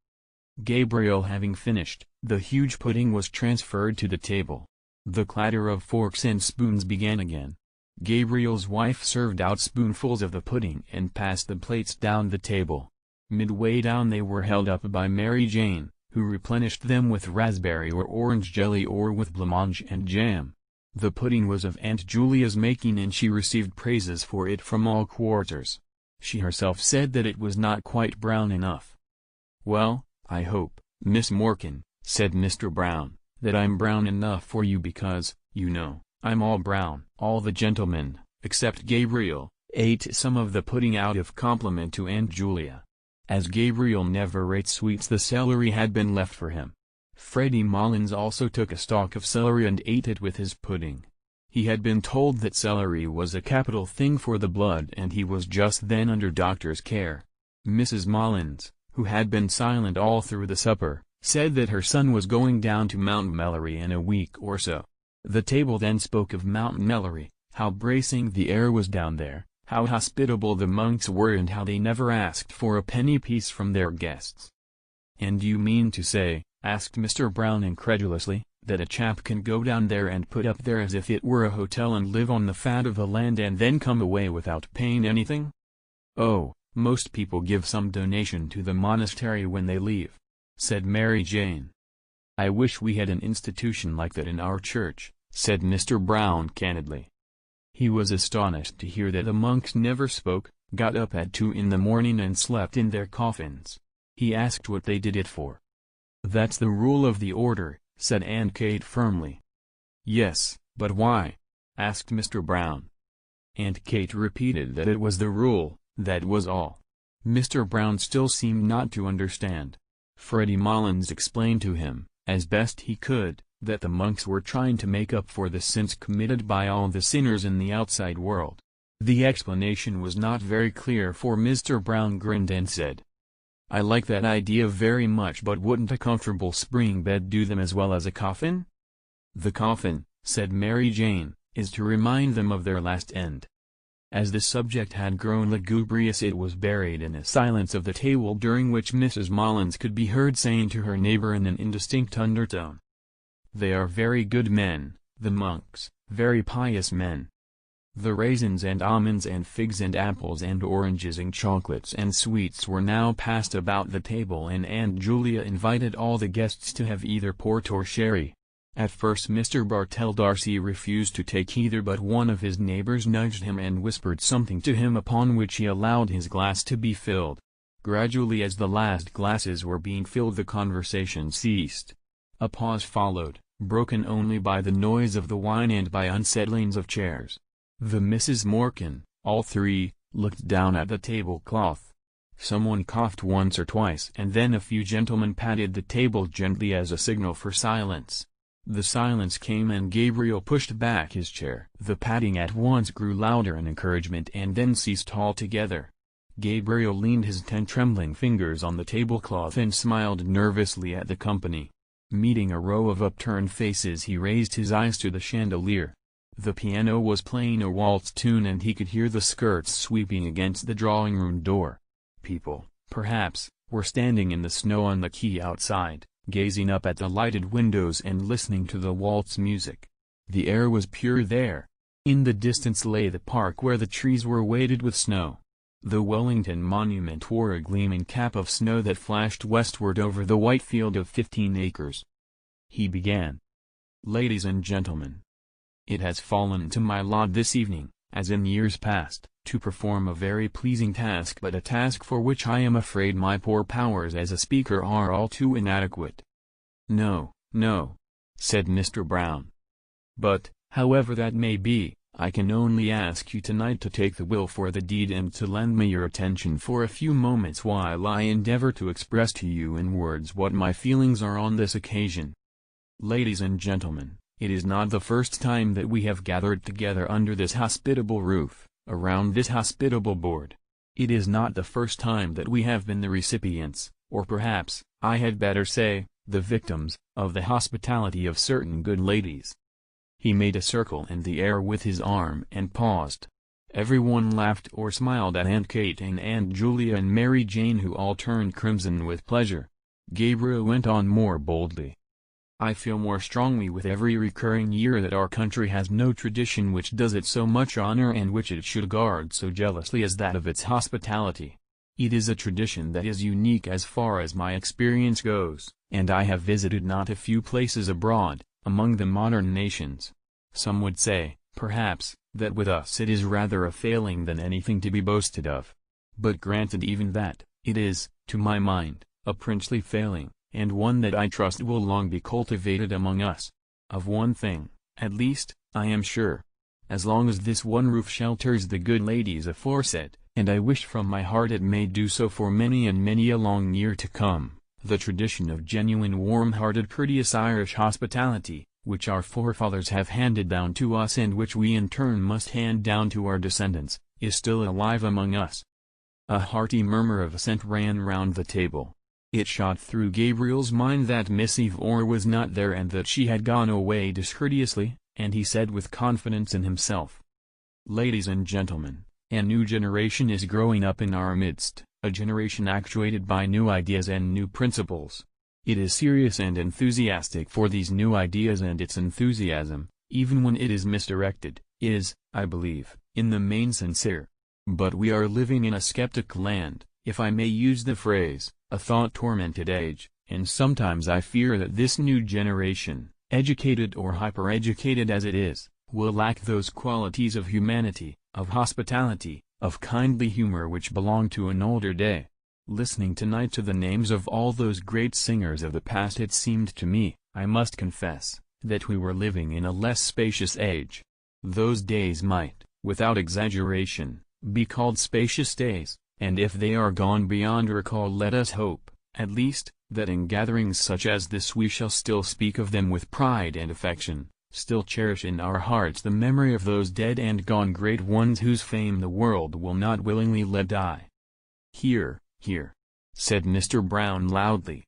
Gabriel having finished, the huge pudding was transferred to the table. The clatter of forks and spoons began again. Gabriel's wife served out spoonfuls of the pudding and passed the plates down the table. Midway down they were held up by Mary Jane, who replenished them with raspberry or orange jelly or with blancmange and jam. The pudding was of Aunt Julia's making and she received praises for it from all quarters. She herself said that it was not quite brown enough. Well, I hope, Miss Morkan, said Mr. Brown, that I'm brown enough for you because, you know, I'm all brown. All the gentlemen, except Gabriel, ate some of the pudding out of compliment to Aunt Julia. As Gabriel never ate sweets the celery had been left for him. Freddie Mullins also took a stalk of celery and ate it with his pudding. He had been told that celery was a capital thing for the blood and he was just then under doctor's care. Mrs. Mullins, who had been silent all through the supper, said that her son was going down to Mount Melleray in a week or so. The table then spoke of Mount Melleray, how bracing the air was down there, how hospitable the monks were and how they never asked for a penny piece from their guests. And you mean to say, asked Mr. Brown incredulously, that a chap can go down there and put up there as if it were a hotel and live on the fat of the land and then come away without paying anything? Oh, most people give some donation to the monastery when they leave, said Mary Jane. I wish we had an institution like that in our church, said Mr. Brown candidly. He was astonished to hear that the monks never spoke, got up at 2 in the morning and slept in their coffins. He asked what they did it for. That's the rule of the order, said Aunt Kate firmly. Yes, but why? Asked Mr. Brown. Aunt Kate repeated that it was the rule, that was all. Mr. Brown still seemed not to understand. Freddie Mullins explained to him, as best he could, that the monks were trying to make up for the sins committed by all the sinners in the outside world. The explanation was not very clear for Mr. Brown grinned and said, I like that idea very much, but wouldn't a comfortable spring bed do them as well as a coffin? The coffin, said Mary Jane, is to remind them of their last end. As the subject had grown lugubrious it was buried in a silence of the table during which Mrs. Mullins could be heard saying to her neighbor in an indistinct undertone, They are very good men, the monks, very pious men. The raisins and almonds and figs and apples and oranges and chocolates and sweets were now passed about the table, and Aunt Julia invited all the guests to have either port or sherry. At first Mr. Bartell D'Arcy refused to take either, but one of his neighbors nudged him and whispered something to him, upon which he allowed his glass to be filled. Gradually, as the last glasses were being filled, the conversation ceased. A pause followed, broken only by the noise of the wine and by unsettlings of chairs. The Misses Morkan, all three, looked down at the tablecloth. Someone coughed once or twice, and then a few gentlemen patted the table gently as a signal for silence. The silence came and Gabriel pushed back his chair. The patting at once grew louder in encouragement and then ceased altogether. Gabriel leaned his 10 trembling fingers on the tablecloth and smiled nervously at the company. Meeting a row of upturned faces, he raised his eyes to the chandelier. The piano was playing a waltz tune and he could hear the skirts sweeping against the drawing-room door. People, perhaps, were standing in the snow on the quay outside, gazing up at the lighted windows and listening to the waltz music. The air was pure there. In the distance lay the park where the trees were weighted with snow. The Wellington Monument wore a gleaming cap of snow that flashed westward over the white field of 15 acres. He began. "Ladies and gentlemen, it has fallen to my lot this evening, as in years past, to perform a very pleasing task, but a task for which I am afraid my poor powers as a speaker are all too inadequate." "No, no," said Mr. Brown. "But, however that may be, I can only ask you tonight to take the will for the deed and to lend me your attention for a few moments while I endeavor to express to you in words what my feelings are on this occasion. Ladies and gentlemen, it is not the first time that we have gathered together under this hospitable roof, around this hospitable board. It is not the first time that we have been the recipients, or perhaps, I had better say, the victims, of the hospitality of certain good ladies." He made a circle in the air with his arm and paused. Everyone laughed or smiled at Aunt Kate and Aunt Julia and Mary Jane, who all turned crimson with pleasure. Gabriel went on more boldly. "I feel more strongly with every recurring year that our country has no tradition which does it so much honor and which it should guard so jealously as that of its hospitality. It is a tradition that is unique as far as my experience goes, and I have visited not a few places abroad, among the modern nations. Some would say, perhaps, that with us it is rather a failing than anything to be boasted of. But granted even that, it is, to my mind, a princely failing, and one that I trust will long be cultivated among us. Of one thing, at least, I am sure. As long as this one roof shelters the good ladies aforesaid, and I wish from my heart it may do so for many and many a long year to come, the tradition of genuine warm-hearted courteous Irish hospitality, which our forefathers have handed down to us and which we in turn must hand down to our descendants, is still alive among us." A hearty murmur of assent ran round the table. It shot through Gabriel's mind that Miss Ivor was not there and that she had gone away discourteously, and he said with confidence in himself, "Ladies and gentlemen, a new generation is growing up in our midst, a generation actuated by new ideas and new principles. It is serious and enthusiastic for these new ideas, and its enthusiasm, even when it is misdirected, is, I believe, in the main sincere. But we are living in a skeptic land, if I may use the phrase, a thought-tormented age, and sometimes I fear that this new generation, educated or hyper-educated as it is, will lack those qualities of humanity, of hospitality, of kindly humor which belong to an older day. Listening tonight to the names of all those great singers of the past, it seemed to me, I must confess, that we were living in a less spacious age. Those days might, without exaggeration, be called spacious days, and if they are gone beyond recall, let us hope, at least, that in gatherings such as this we shall still speak of them with pride and affection, still cherish in our hearts the memory of those dead and gone great ones whose fame the world will not willingly let die." "Hear, hear," said Mr. Brown loudly.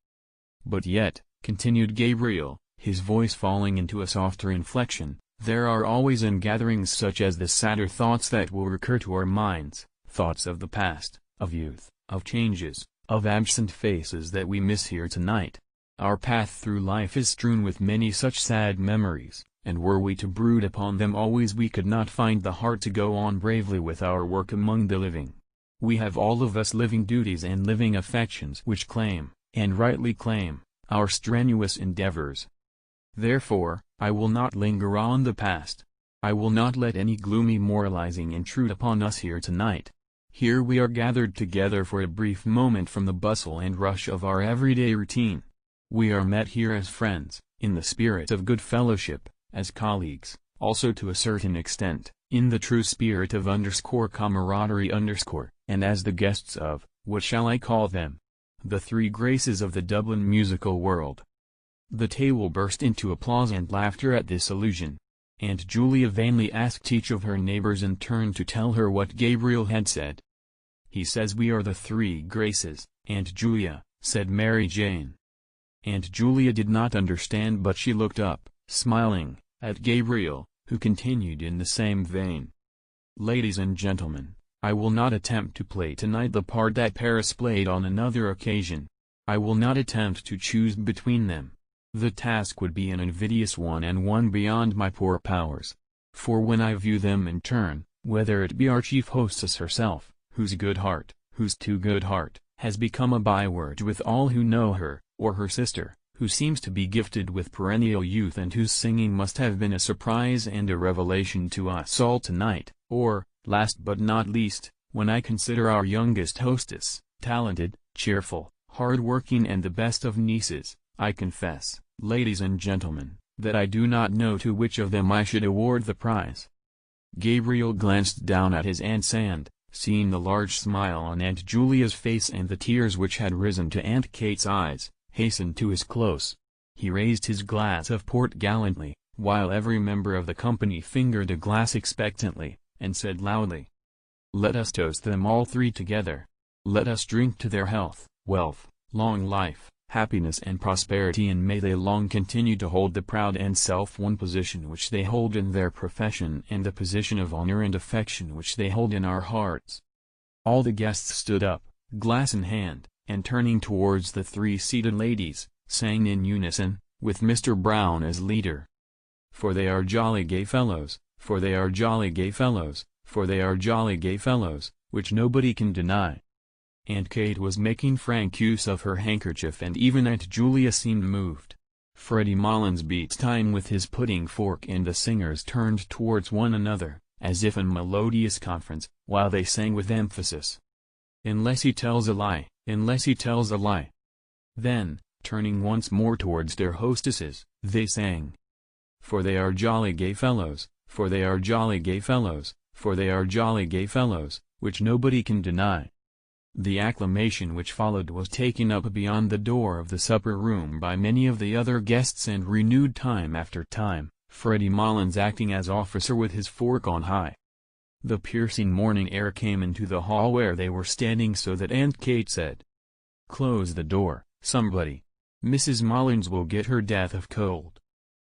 "But yet," continued Gabriel, his voice falling into a softer inflection, "there are always in gatherings such as this sadder thoughts that will recur to our minds, thoughts of the past, of youth, of changes, of absent faces that we miss here tonight. Our path through life is strewn with many such sad memories, and were we to brood upon them always we could not find the heart to go on bravely with our work among the living. We have all of us living duties and living affections which claim, and rightly claim, our strenuous endeavors. Therefore, I will not linger on the past. I will not let any gloomy moralizing intrude upon us here tonight. Here we are gathered together for a brief moment from the bustle and rush of our everyday routine. We are met here as friends, in the spirit of good fellowship, as colleagues, also to a certain extent, in the true spirit of camaraderie and as the guests of, what shall I call them? The three graces of the Dublin musical world. The table burst into applause and laughter at this allusion. Aunt Julia vainly asked each of her neighbors in turn to tell her what Gabriel had said. "He says we are the three graces, Aunt Julia," said Mary Jane. Aunt Julia did not understand, but she looked up, smiling, at Gabriel, who continued in the same vein. "Ladies and gentlemen, I will not attempt to play tonight the part that Paris played on another occasion. I will not attempt to choose between them. The task would be an invidious one and one beyond my poor powers. For when I view them in turn, whether it be our chief hostess herself, whose good heart, whose too good heart, has become a byword with all who know her, or her sister, who seems to be gifted with perennial youth and whose singing must have been a surprise and a revelation to us all tonight, or, last but not least, when I consider our youngest hostess, talented, cheerful, hard-working and the best of nieces, I confess, ladies and gentlemen, that I do not know to which of them I should award the prize." Gabriel glanced down at his aunt's and, seeing the large smile on Aunt Julia's face and the tears which had risen to Aunt Kate's eyes, hastened to his close. He raised his glass of port gallantly, while every member of the company fingered a glass expectantly, and said loudly, "Let us toast them all three together. Let us drink to their health, wealth, long life, happiness and prosperity, and may they long continue to hold the proud and self-won position which they hold in their profession and the position of honor and affection which they hold in our hearts." All the guests stood up, glass in hand, and turning towards the three seated ladies, sang in unison, with Mr. Brown as leader: "For they are jolly gay fellows, for they are jolly gay fellows, for they are jolly gay fellows, which nobody can deny." Aunt Kate was making frank use of her handkerchief and even Aunt Julia seemed moved. Freddie Mullins beat time with his pudding fork and the singers turned towards one another, as if in melodious conference, while they sang with emphasis: "Unless he tells a lie, unless he tells a lie." Then, turning once more towards their hostesses, they sang: "For they are jolly gay fellows, for they are jolly gay fellows, for they are jolly gay fellows, which nobody can deny." The acclamation which followed was taken up beyond the door of the supper-room by many of the other guests and renewed time after time, Freddie Mullins acting as officer with his fork on high. The piercing morning air came into the hall where they were standing so that Aunt Kate said, "Close the door, somebody. Mrs. Mullins will get her death of cold."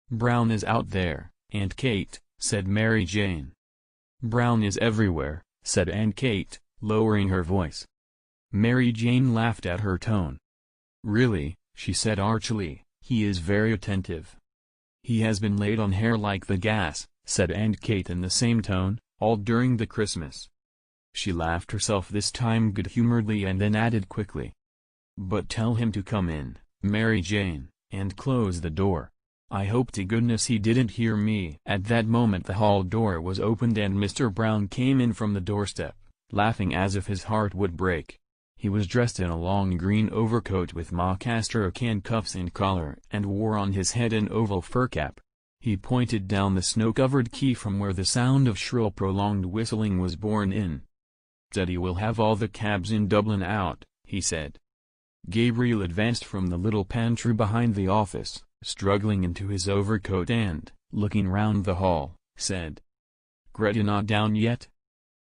"Brown is out there, Aunt Kate," said Mary Jane. "Brown is everywhere," said Aunt Kate, lowering her voice. Mary Jane laughed at her tone. "Really," she said archly, "he is very attentive." "He has been laid on hair like the gas," said Aunt Kate in the same tone, "all during the Christmas." She laughed herself this time good-humoredly and then added quickly, "But tell him to come in, Mary Jane, and close the door. I hope to goodness he didn't hear me." At that moment the hall door was opened and Mr. Brown came in from the doorstep, laughing as if his heart would break. He was dressed in a long green overcoat with mock astrakhan cuffs and collar and wore on his head an oval fur cap. He pointed down the snow-covered quay from where the sound of shrill prolonged whistling was borne in. "Teddy will have all the cabs in Dublin out," he said. Gabriel advanced from the little pantry behind the office, struggling into his overcoat and, looking round the hall, said, "Greta not down yet?"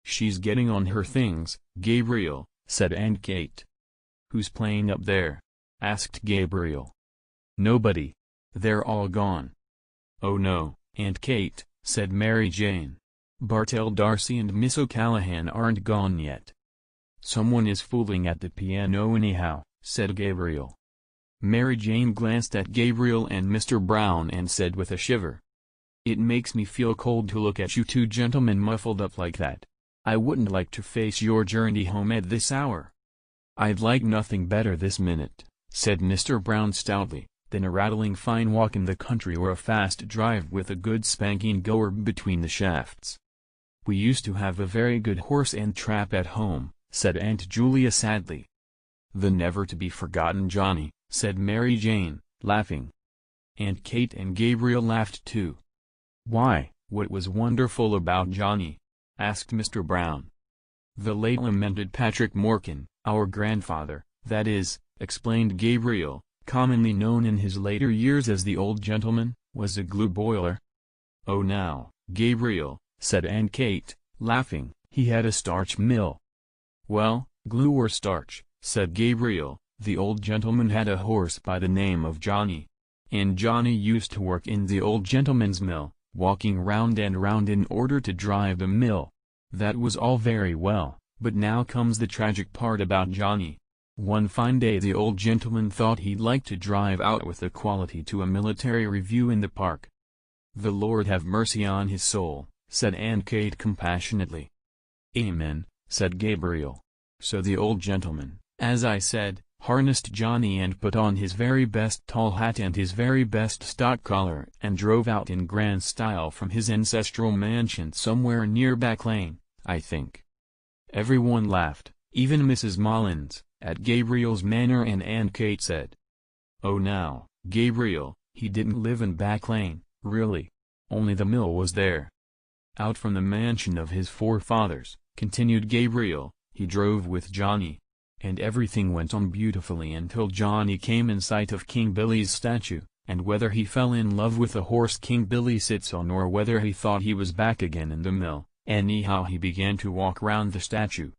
"She's getting on her things, Gabriel," said Aunt Kate. "Who's playing up there?" asked Gabriel. "Nobody. They're all gone." "Oh no, Aunt Kate," said Mary Jane. "Bartell D'Arcy and Miss O'Callaghan aren't gone yet." "Someone is fooling at the piano anyhow," said Gabriel. Mary Jane glanced at Gabriel and Mr. Brown and said with a shiver, It makes me feel cold to look at you two gentlemen muffled up like that. I wouldn't like to face your journey home at this hour." "I'd like nothing better this minute," said Mr. Brown stoutly, "than a rattling fine walk in the country or a fast drive with a good spanking goer between the shafts." "We used to have a very good horse and trap at home," said Aunt Julia sadly. "The never-to-be-forgotten Johnny," said Mary Jane, laughing. Aunt Kate and Gabriel laughed too. "Why, what was wonderful about Johnny?" asked Mr. Brown. "The late lamented Patrick Morkan, our grandfather, that is," explained Gabriel, commonly known in his later years as the old gentleman, was a glue boiler. "Oh now, Gabriel," said Aunt Kate, laughing, "he had a starch mill." "Well, glue or starch," said Gabriel, "the old gentleman had a horse by the name of Johnny. And Johnny used to work in the old gentleman's mill, walking round and round in order to drive the mill. That was all very well, but now comes the tragic part about Johnny. One fine day the old gentleman thought he'd like to drive out with the quality to a military review in the park." "The Lord have mercy on his soul," said Aunt Kate compassionately. "Amen," said Gabriel. "So the old gentleman, as I said, harnessed Johnny and put on his very best tall hat and his very best stock collar and drove out in grand style from his ancestral mansion somewhere near Back Lane, I think." Everyone laughed, even Mrs. Mullins, at Gabriel's manner, and Aunt Kate said, "Oh now, Gabriel, he didn't live in Back Lane, really. Only the mill was there." "Out from the mansion of his forefathers," continued Gabriel, "he drove with Johnny. And everything went on beautifully until Johnny came in sight of King Billy's statue, and whether he fell in love with the horse King Billy sits on or whether he thought he was back again in the mill, anyhow he began to walk round the statue."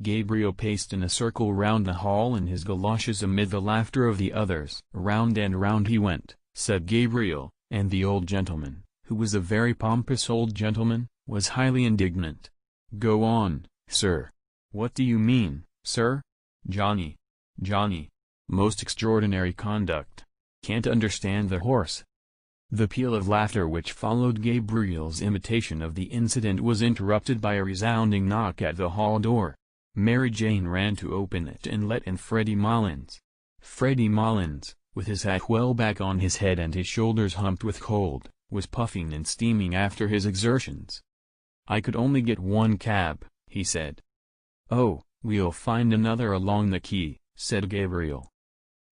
Gabriel paced in a circle round the hall in his galoshes amid the laughter of the others. "Round and round he went," said Gabriel, "and the old gentleman, who was a very pompous old gentleman, was highly indignant." "Go on, sir. What do you mean, sir?" Johnny. Most extraordinary conduct. Can't understand the horse." The peal of laughter which followed Gabriel's imitation of the incident was interrupted by a resounding knock at the hall door. Mary Jane ran to open it and let in Freddie Mullins. Freddie Mullins, with his hat well back on his head and his shoulders humped with cold, was puffing and steaming after his exertions. "I could only get one cab," he said. "Oh, we'll find another along the quay," said Gabriel.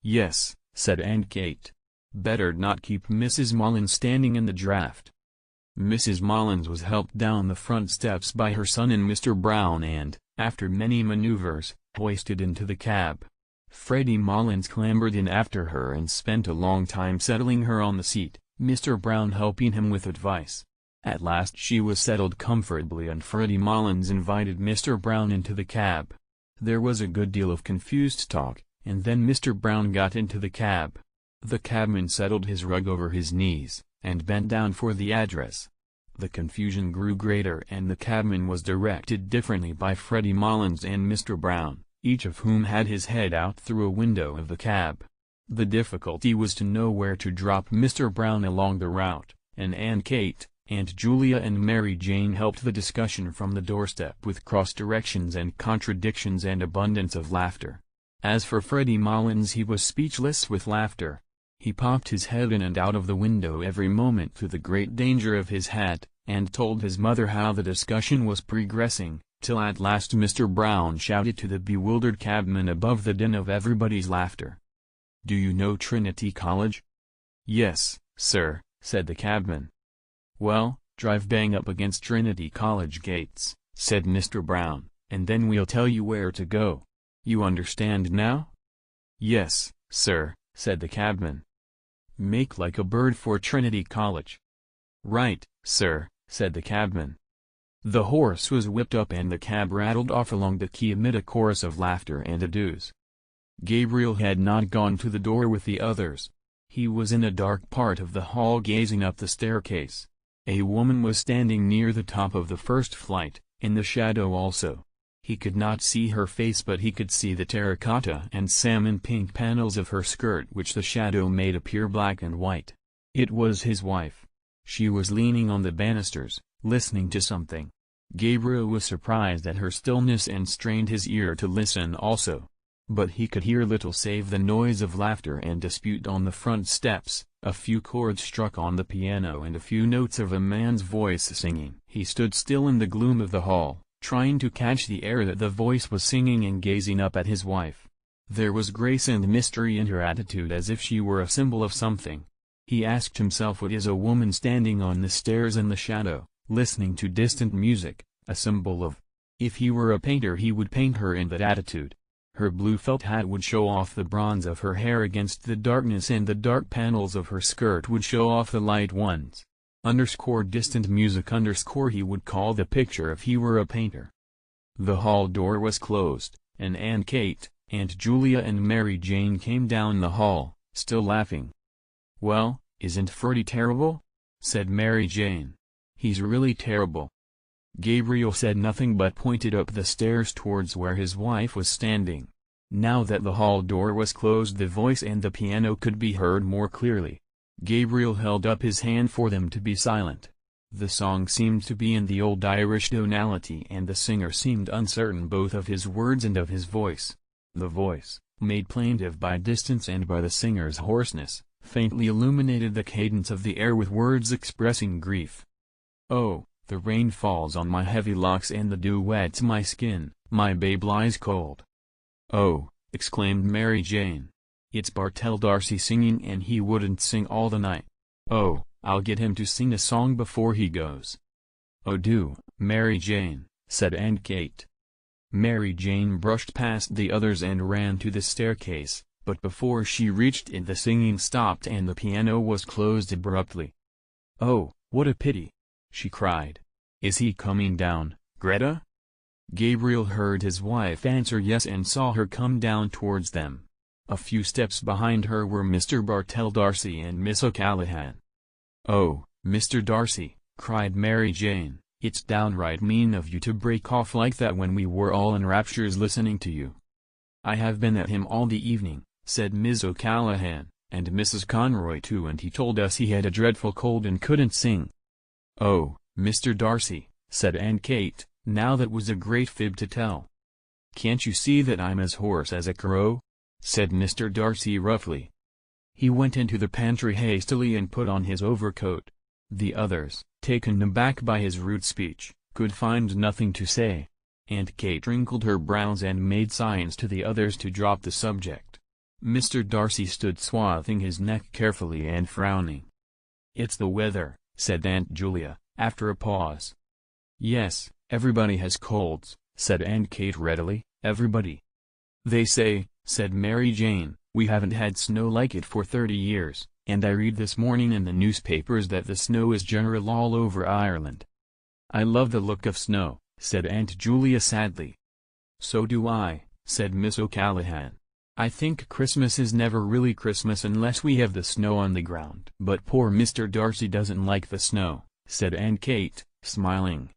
"Yes," said Aunt Kate. "Better not keep Mrs. Mullins standing in the draft." Mrs. Mullins was helped down the front steps by her son and Mr. Brown and, after many maneuvers, hoisted into the cab. Freddie Mullins clambered in after her and spent a long time settling her on the seat, Mr. Brown helping him with advice. At last she was settled comfortably and Freddie Mullins invited Mr. Brown into the cab. There was a good deal of confused talk, and then Mr. Brown got into the cab. The cabman settled his rug over his knees, and bent down for the address. The confusion grew greater and the cabman was directed differently by Freddie Mullins and Mr. Brown, each of whom had his head out through a window of the cab. The difficulty was to know where to drop Mr. Brown along the route, and Aunt Kate, Aunt Julia and Mary Jane helped the discussion from the doorstep with cross-directions and contradictions and abundance of laughter. As for Freddie Mullins, he was speechless with laughter. He popped his head in and out of the window every moment to the great danger of his hat, and told his mother how the discussion was progressing, till at last Mr. Brown shouted to the bewildered cabman above the din of everybody's laughter, "Do you know Trinity College?" "Yes, sir," said the cabman. "Well, drive bang up against Trinity College gates," said Mr. Brown, "and then we'll tell you where to go. You understand now?" "Yes, sir," said the cabman. "Make like a bird for Trinity College." "Right, sir," said the cabman. The horse was whipped up and the cab rattled off along the quay amid a chorus of laughter and adieus. Gabriel had not gone to the door with the others. He was in a dark part of the hall gazing up the staircase. A woman was standing near the top of the first flight, in the shadow also. He could not see her face but he could see the terracotta and salmon pink panels of her skirt which the shadow made appear black and white. It was his wife. She was leaning on the banisters, listening to something. Gabriel was surprised at her stillness and strained his ear to listen also. But he could hear little save the noise of laughter and dispute on the front steps, a few chords struck on the piano and a few notes of a man's voice singing. He stood still in the gloom of the hall, trying to catch the air that the voice was singing and gazing up at his wife. There was grace and mystery in her attitude as if she were a symbol of something. He asked himself, what is a woman standing on the stairs in the shadow, listening to distant music, a symbol of? If he were a painter he would paint her in that attitude. Her blue felt hat would show off the bronze of her hair against the darkness, and the dark panels of her skirt would show off the light ones. Distant music he would call the picture if he were a painter. The hall door was closed, and Kate, Aunt Julia and Mary Jane came down the hall, still laughing. "Well, isn't Ferdy terrible?" said Mary Jane. "He's really terrible." Gabriel said nothing but pointed up the stairs towards where his wife was standing. Now that the hall door was closed the voice and the piano could be heard more clearly. Gabriel held up his hand for them to be silent. The song seemed to be in the old Irish tonality and the singer seemed uncertain both of his words and of his voice. The voice, made plaintive by distance and by the singer's hoarseness, faintly illuminated the cadence of the air with words expressing grief. "Oh, the rain falls on my heavy locks and the dew wets my skin, my babe lies cold." "Oh," exclaimed Mary Jane. "It's Bartell D'Arcy singing and he wouldn't sing all the night. Oh, I'll get him to sing a song before he goes." "Oh do, Mary Jane," said Aunt Kate. Mary Jane brushed past the others and ran to the staircase, but before she reached it the singing stopped and the piano was closed abruptly. "Oh, what a pity!" she cried. "Is he coming down, Greta?" Gabriel heard his wife answer yes and saw her come down towards them. A few steps behind her were Mr. Bartell D'Arcy and Miss O'Callaghan. "Oh, Mr. Darcy," cried Mary Jane, "it's downright mean of you to break off like that when we were all in raptures listening to you." "I have been at him all the evening," said Miss O'Callaghan, "and Mrs. Conroy too, and he told us he had a dreadful cold and couldn't sing." "Oh, Mr. Darcy," said Aunt Kate, "now that was a great fib to tell." "Can't you see that I'm as hoarse as a crow?" said Mr. Darcy roughly. He went into the pantry hastily and put on his overcoat. The others, taken aback by his rude speech, could find nothing to say. Aunt Kate wrinkled her brows and made signs to the others to drop the subject. Mr. Darcy stood swathing his neck carefully and frowning. "It's the weather," said Aunt Julia, after a pause. "Yes, everybody has colds," said Aunt Kate readily, "everybody." "They say," said Mary Jane, "we haven't had snow like it for 30 years, and I read this morning in the newspapers that the snow is general all over Ireland." "I love the look of snow," said Aunt Julia sadly. "So do I," said Miss O'Callaghan. "I think Christmas is never really Christmas unless we have the snow on the ground." "But poor Mr. Darcy doesn't like the snow," said Aunt Kate, smiling.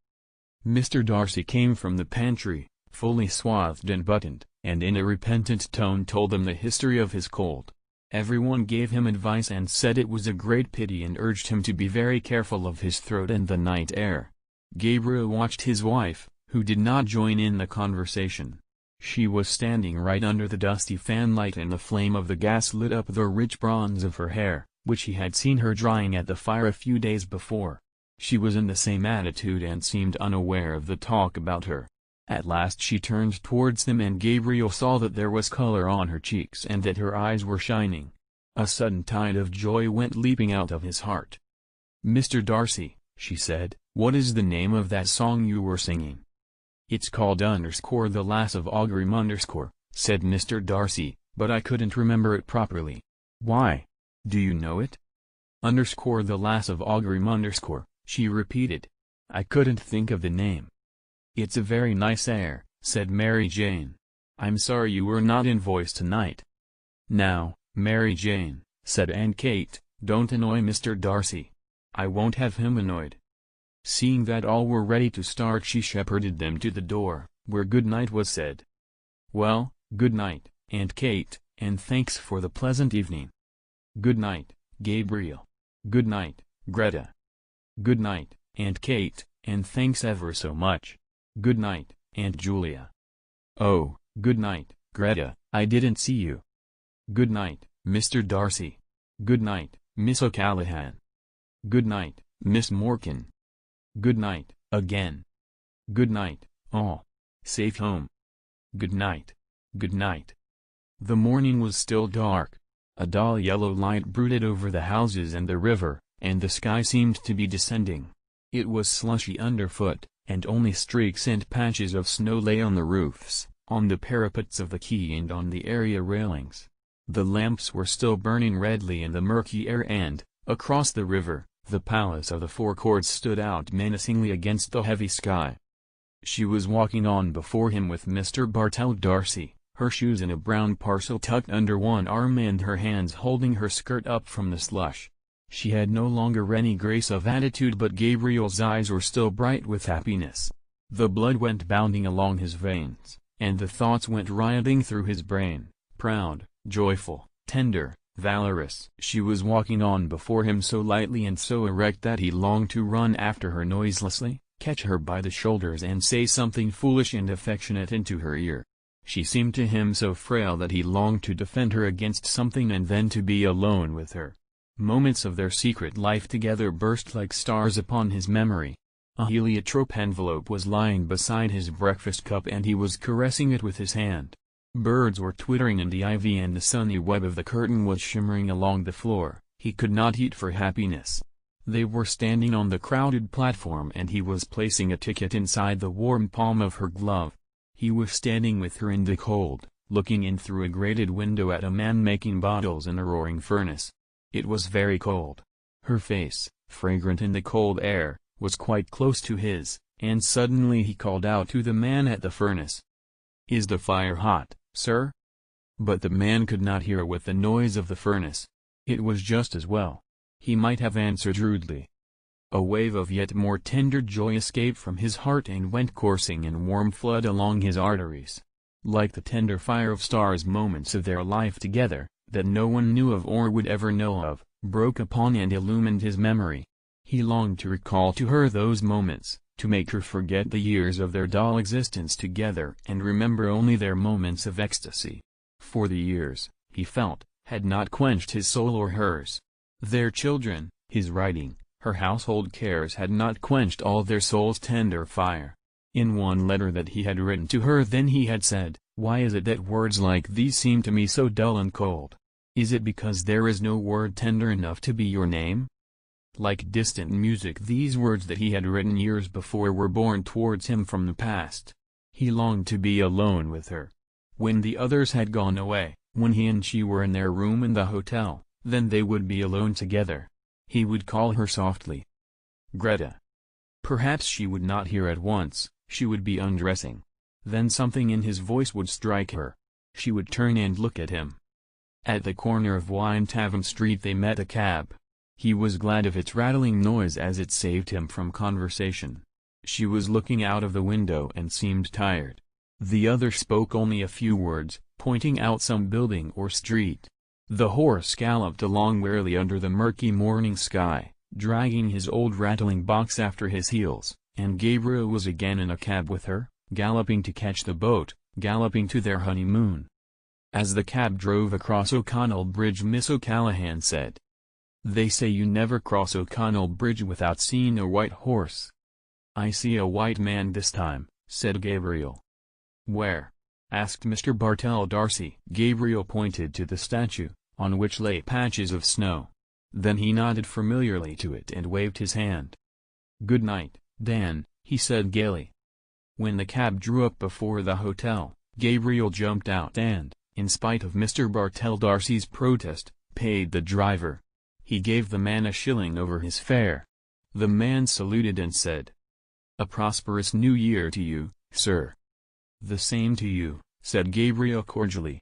Mr. Darcy came from the pantry, fully swathed and buttoned, and in a repentant tone told them the history of his cold. Everyone gave him advice and said it was a great pity and urged him to be very careful of his throat and the night air. Gabriel watched his wife, who did not join in the conversation. She was standing right under the dusty fanlight and the flame of the gas lit up the rich bronze of her hair, which he had seen her drying at the fire a few days before. She was in the same attitude and seemed unaware of the talk about her. At last she turned towards them and Gabriel saw that there was color on her cheeks and that her eyes were shining. A sudden tide of joy went leaping out of his heart. "Mr. Darcy," she said, "what is the name of that song you were singing?" "It's called _The Lass of Aughrim_," said Mr. Darcy, "but I couldn't remember it properly." "Why? Do you know it?" "The Lass of Aughrim_," she repeated. "I couldn't think of the name." "It's a very nice air," said Mary Jane. "I'm sorry you were not in voice tonight." "Now, Mary Jane," said Aunt Kate, "don't annoy Mr. Darcy." "I won't have him annoyed." Seeing that all were ready to start she shepherded them to the door, where good night was said. "Well, good night, Aunt Kate, and thanks for the pleasant evening." "Good night, Gabriel." "Good night, Greta." Good night, Aunt Kate, and thanks ever so much. Good night, Aunt Julia. Oh, good night, Greta, I didn't see you. Good night, Mr. Darcy. Good night, Miss O'Callaghan. Good night, Miss Morkan. Good night, again. Good night, all. Safe home. Good night. Good night. The morning was still dark. A dull yellow light brooded over the houses and the river, and the sky seemed to be descending. It was slushy underfoot, and only streaks and patches of snow lay on the roofs, on the parapets of the quay and on the area railings. The lamps were still burning redly in the murky air and, across the river, the palace of the Four Courts stood out menacingly against the heavy sky. She was walking on before him with Mr. Bartell Darcy, her shoes in a brown parcel tucked under one arm and her hands holding her skirt up from the slush. She had no longer any grace of attitude, but Gabriel's eyes were still bright with happiness. The blood went bounding along his veins, and the thoughts went rioting through his brain, proud, joyful, tender, valorous. She was walking on before him so lightly and so erect that he longed to run after her noiselessly, catch her by the shoulders and say something foolish and affectionate into her ear. She seemed to him so frail that he longed to defend her against something and then to be alone with her. Moments of their secret life together burst like stars upon his memory. A heliotrope envelope was lying beside his breakfast cup and he was caressing it with his hand. Birds were twittering in the ivy and the sunny web of the curtain was shimmering along the floor. He could not eat for happiness. They were standing on the crowded platform and he was placing a ticket inside the warm palm of her glove. He was standing with her in the cold, looking in through a grated window at a man making bottles in a roaring furnace. It was very cold. Her face, fragrant in the cold air, was quite close to his, and suddenly he called out to the man at the furnace. "Is the fire hot, sir?" But the man could not hear with the noise of the furnace. It was just as well. He might have answered rudely. A wave of yet more tender joy escaped from his heart and went coursing in warm flood along his arteries. Like the tender fire of stars, moments of their life together, that no one knew of or would ever know of, broke upon and illumined his memory. He longed to recall to her those moments, to make her forget the years of their dull existence together and remember only their moments of ecstasy. For the years, he felt, had not quenched his soul or hers. Their children, his writing, her household cares had not quenched all their soul's tender fire. In one letter that he had written to her then he had said, "Why is it that words like these seem to me so dull and cold? Is it because there is no word tender enough to be your name?" Like distant music these words that he had written years before were borne towards him from the past. He longed to be alone with her. When the others had gone away, when he and she were in their room in the hotel, then they would be alone together. He would call her softly. "Greta." Perhaps she would not hear at once, she would be undressing. Then something in his voice would strike her. She would turn and look at him. At the corner of Winetavern Street they met a cab. He was glad of its rattling noise as it saved him from conversation. She was looking out of the window and seemed tired. The other spoke only a few words, pointing out some building or street. The horse galloped along wearily under the murky morning sky, dragging his old rattling box after his heels, and Gabriel was again in a cab with her, galloping to catch the boat, galloping to their honeymoon. As the cab drove across O'Connell Bridge, Miss O'Callaghan said, "They say you never cross O'Connell Bridge without seeing a white horse." "I see a white man this time," said Gabriel. "Where?" asked Mr. Bartell Darcy. Gabriel pointed to the statue, on which lay patches of snow. Then he nodded familiarly to it and waved his hand. "Good night, Dan," he said gaily. When the cab drew up before the hotel, Gabriel jumped out and, in spite of Mr. Bartell Darcy's protest, paid the driver. He gave the man a shilling over his fare. The man saluted and said, "A prosperous New Year to you, sir." "The same to you," said Gabriel cordially.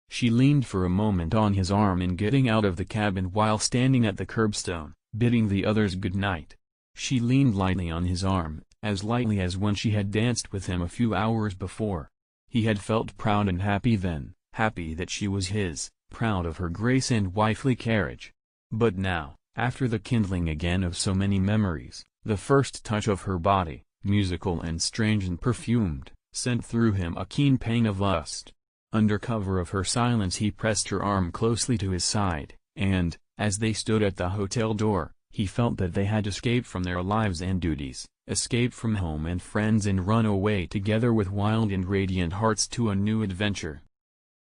She leaned for a moment on his arm in getting out of the cab and while standing at the curbstone, bidding the others good night. She leaned lightly on his arm, as lightly as when she had danced with him a few hours before. He had felt proud and happy then, happy that she was his, proud of her grace and wifely carriage. But now, After the kindling again of so many memories, the first touch of her body, musical and strange and perfumed, sent through him a keen pang of lust. Under cover of her silence he pressed her arm closely to his side, and, as they stood at the hotel door, he felt that they had escaped from their lives and duties, escaped from home and friends and run away together with wild and radiant hearts to a new adventure.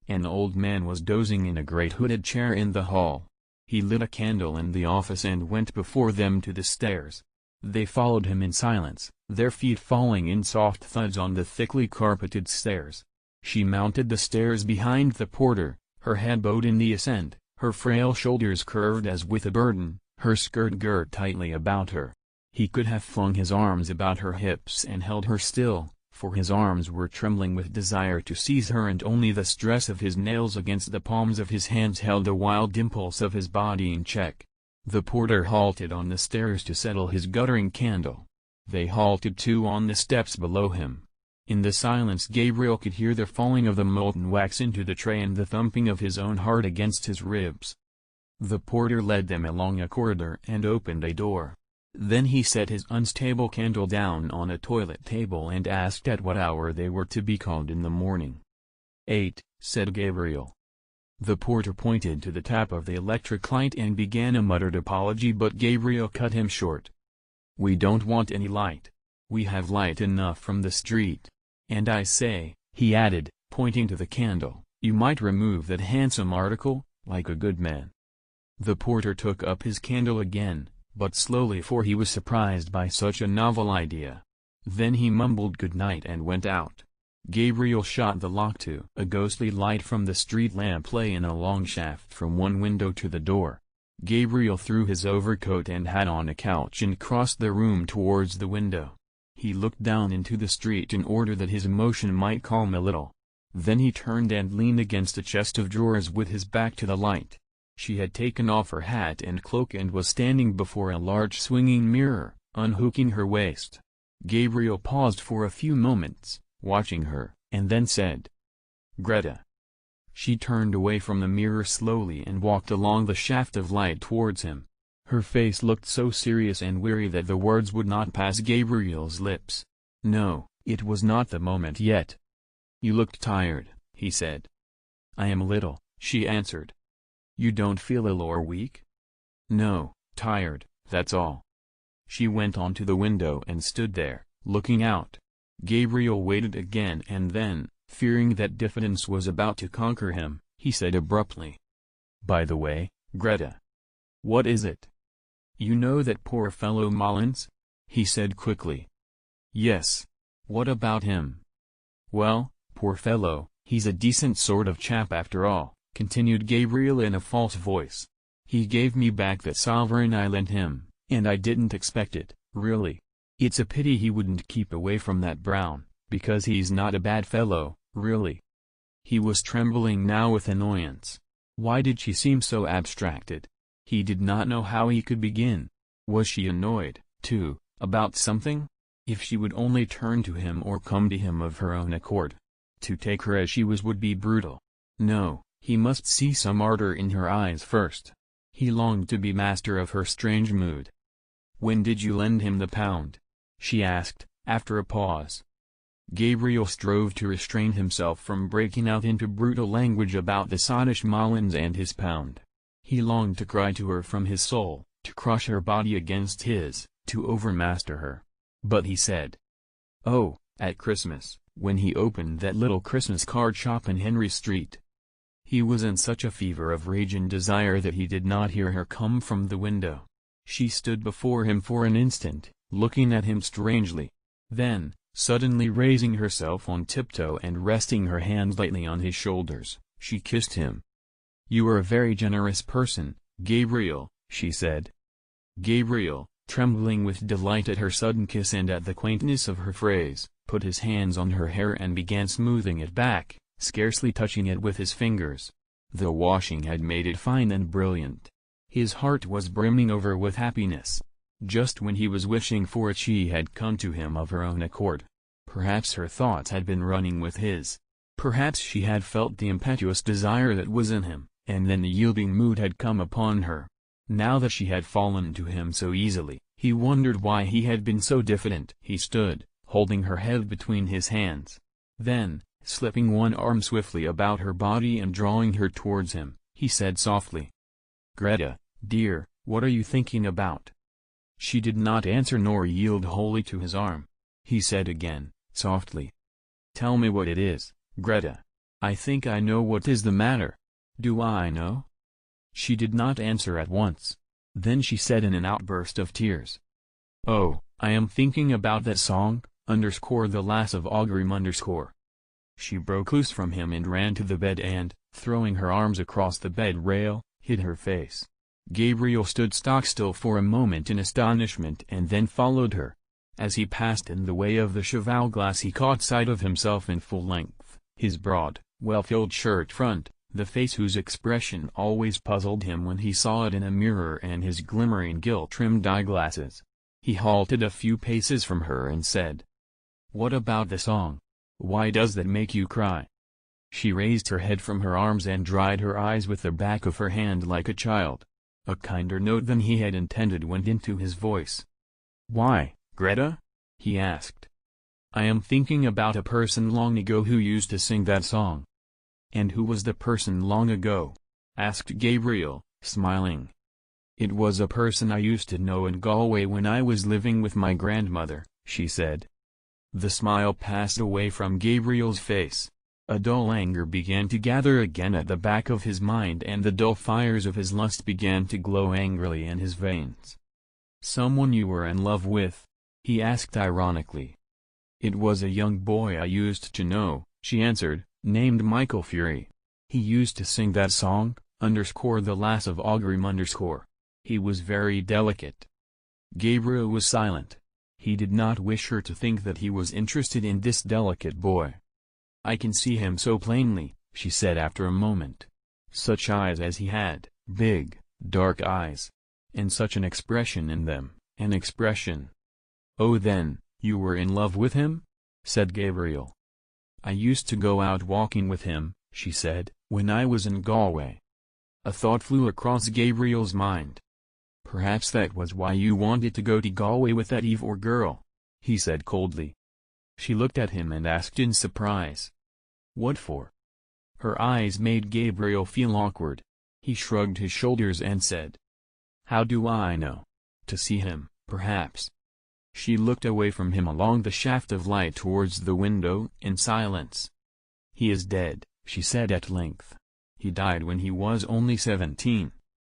An old man was dozing in a great hooded chair in the hall. He lit a candle in the office and went before them to the stairs. They followed him in silence, their feet falling in soft thuds on the thickly carpeted stairs. She mounted the stairs behind the porter, her head bowed in the ascent, her frail shoulders curved as with a burden, her skirt girt tightly about her. He could have flung his arms about her hips and held her still, for his arms were trembling with desire to seize her, and only the stress of his nails against the palms of his hands held the wild impulse of his body in check. The porter halted on the stairs to settle his guttering candle. They halted too on the steps below him. In the silence Gabriel could hear the falling of the molten wax into the tray and the thumping of his own heart against his ribs. The porter led them along a corridor and opened a door. Then he set his unstable candle down on a toilet table and asked at what hour they were to be called in the morning. 8, said Gabriel. The porter pointed to the tap of the electric light and began a muttered apology, but Gabriel cut him short. We don't want any light. We have light enough from the street. And I say, he added, pointing to the candle, you might remove that handsome article, like a good man. The porter took up his candle again, but slowly, for he was surprised by such a novel idea. Then he mumbled good night and went out. Gabriel shot the lock to. A ghostly light from the street lamp lay in a long shaft from one window to the door. Gabriel threw his overcoat and hat on a couch and crossed the room towards the window. He looked down into the street in order that his emotion might calm a little. Then he turned and leaned against a chest of drawers with his back to the light. She had taken off her hat and cloak and was standing before a large swinging mirror, unhooking her waist. Gabriel paused for a few moments, watching her, and then said, Greta. She turned away from the mirror slowly and walked along the shaft of light towards him. Her face looked so serious and weary that the words would not pass Gabriel's lips. No, it was not the moment yet. You looked tired, he said. I am a little, she answered. You don't feel ill or weak? No, tired, that's all. She went on to the window and stood there, looking out. Gabriel waited again, and then, fearing that diffidence was about to conquer him, he said abruptly. By the way, Greta. What is it? You know that poor fellow Mullins? He said quickly. Yes. What about him? Well, poor fellow, he's a decent sort of chap after all, continued Gabriel in a false voice. He gave me back that sovereign I lent him, and I didn't expect it, really. It's a pity he wouldn't keep away from that Brown, because he's not a bad fellow, really. He was trembling now with annoyance. Why did she seem so abstracted? He did not know how he could begin. Was she annoyed, too, about something? If she would only turn to him or come to him of her own accord. To take her as she was would be brutal. No, he must see some ardor in her eyes first. He longed to be master of her strange mood. When did you lend him the £1? She asked, after a pause. Gabriel strove to restrain himself from breaking out into brutal language about the sottish Mullins and his £1. He longed to cry to her from his soul, to crush her body against his, to overmaster her. But he said, oh, at Christmas, when he opened that little Christmas card shop in Henry Street. He was in such a fever of rage and desire that he did not hear her come from the window. She stood before him for an instant, looking at him strangely. Then, suddenly raising herself on tiptoe and resting her hands lightly on his shoulders, she kissed him. You are a very generous person, Gabriel, she said. Gabriel, trembling with delight at her sudden kiss and at the quaintness of her phrase, put his hands on her hair and began smoothing it back, scarcely touching it with his fingers. The washing had made it fine and brilliant. His heart was brimming over with happiness. Just when he was wishing for it she had come to him of her own accord. Perhaps her thoughts had been running with his. Perhaps she had felt the impetuous desire that was in him, and then the yielding mood had come upon her. Now that she had fallen to him so easily, he wondered why he had been so diffident. He stood, holding her head between his hands. Then, slipping one arm swiftly about her body and drawing her towards him, he said softly, "Greta, dear, what are you thinking about?" She did not answer nor yield wholly to his arm. He said again, softly, "Tell me what it is, Greta. I think I know what is the matter. Do I know?" She did not answer at once. Then she said in an outburst of tears, "Oh, I am thinking about that song, the lass of Aughrim. She broke loose from him and ran to the bed and, throwing her arms across the bed rail, hid her face. Gabriel stood stock-still for a moment in astonishment and then followed her. As he passed in the way of the cheval glass he caught sight of himself in full length, his broad, well-filled shirt front, the face whose expression always puzzled him when he saw it in a mirror, and his glimmering gilt-trimmed eyeglasses. He halted a few paces from her and said, "What about the song? Why does that make you cry?" She raised her head from her arms and dried her eyes with the back of her hand like a child. A kinder note than he had intended went into his voice. "Why, Greta?" he asked. "I am thinking about a person long ago who used to sing that song." "And who was the person long ago?" asked Gabriel, smiling. "It was a person I used to know in Galway when I was living with my grandmother," she said. The smile passed away from Gabriel's face. A dull anger began to gather again at the back of his mind, and the dull fires of his lust began to glow angrily in his veins. "Someone you were in love with?" he asked ironically. "It was a young boy I used to know," she answered, "named Michael Fury. He used to sing that song, the lass of Aughrim. He was very delicate." Gabriel was silent. He did not wish her to think that he was interested in this delicate boy. "I can see him so plainly," she said after a moment. "Such eyes as he had, big, dark eyes. And such an expression in them, an expression." "Oh, then, you were in love with him?" said Gabriel. "I used to go out walking with him," she said, "when I was in Galway." A thought flew across Gabriel's mind. "Perhaps that was why you wanted to go to Galway with that Ivor girl," he said coldly. She looked at him and asked in surprise, "What for?" Her eyes made Gabriel feel awkward. He shrugged his shoulders and said, "How do I know? To see him, perhaps." She looked away from him along the shaft of light towards the window, in silence. "He is dead," she said at length. "He died when he was only 17.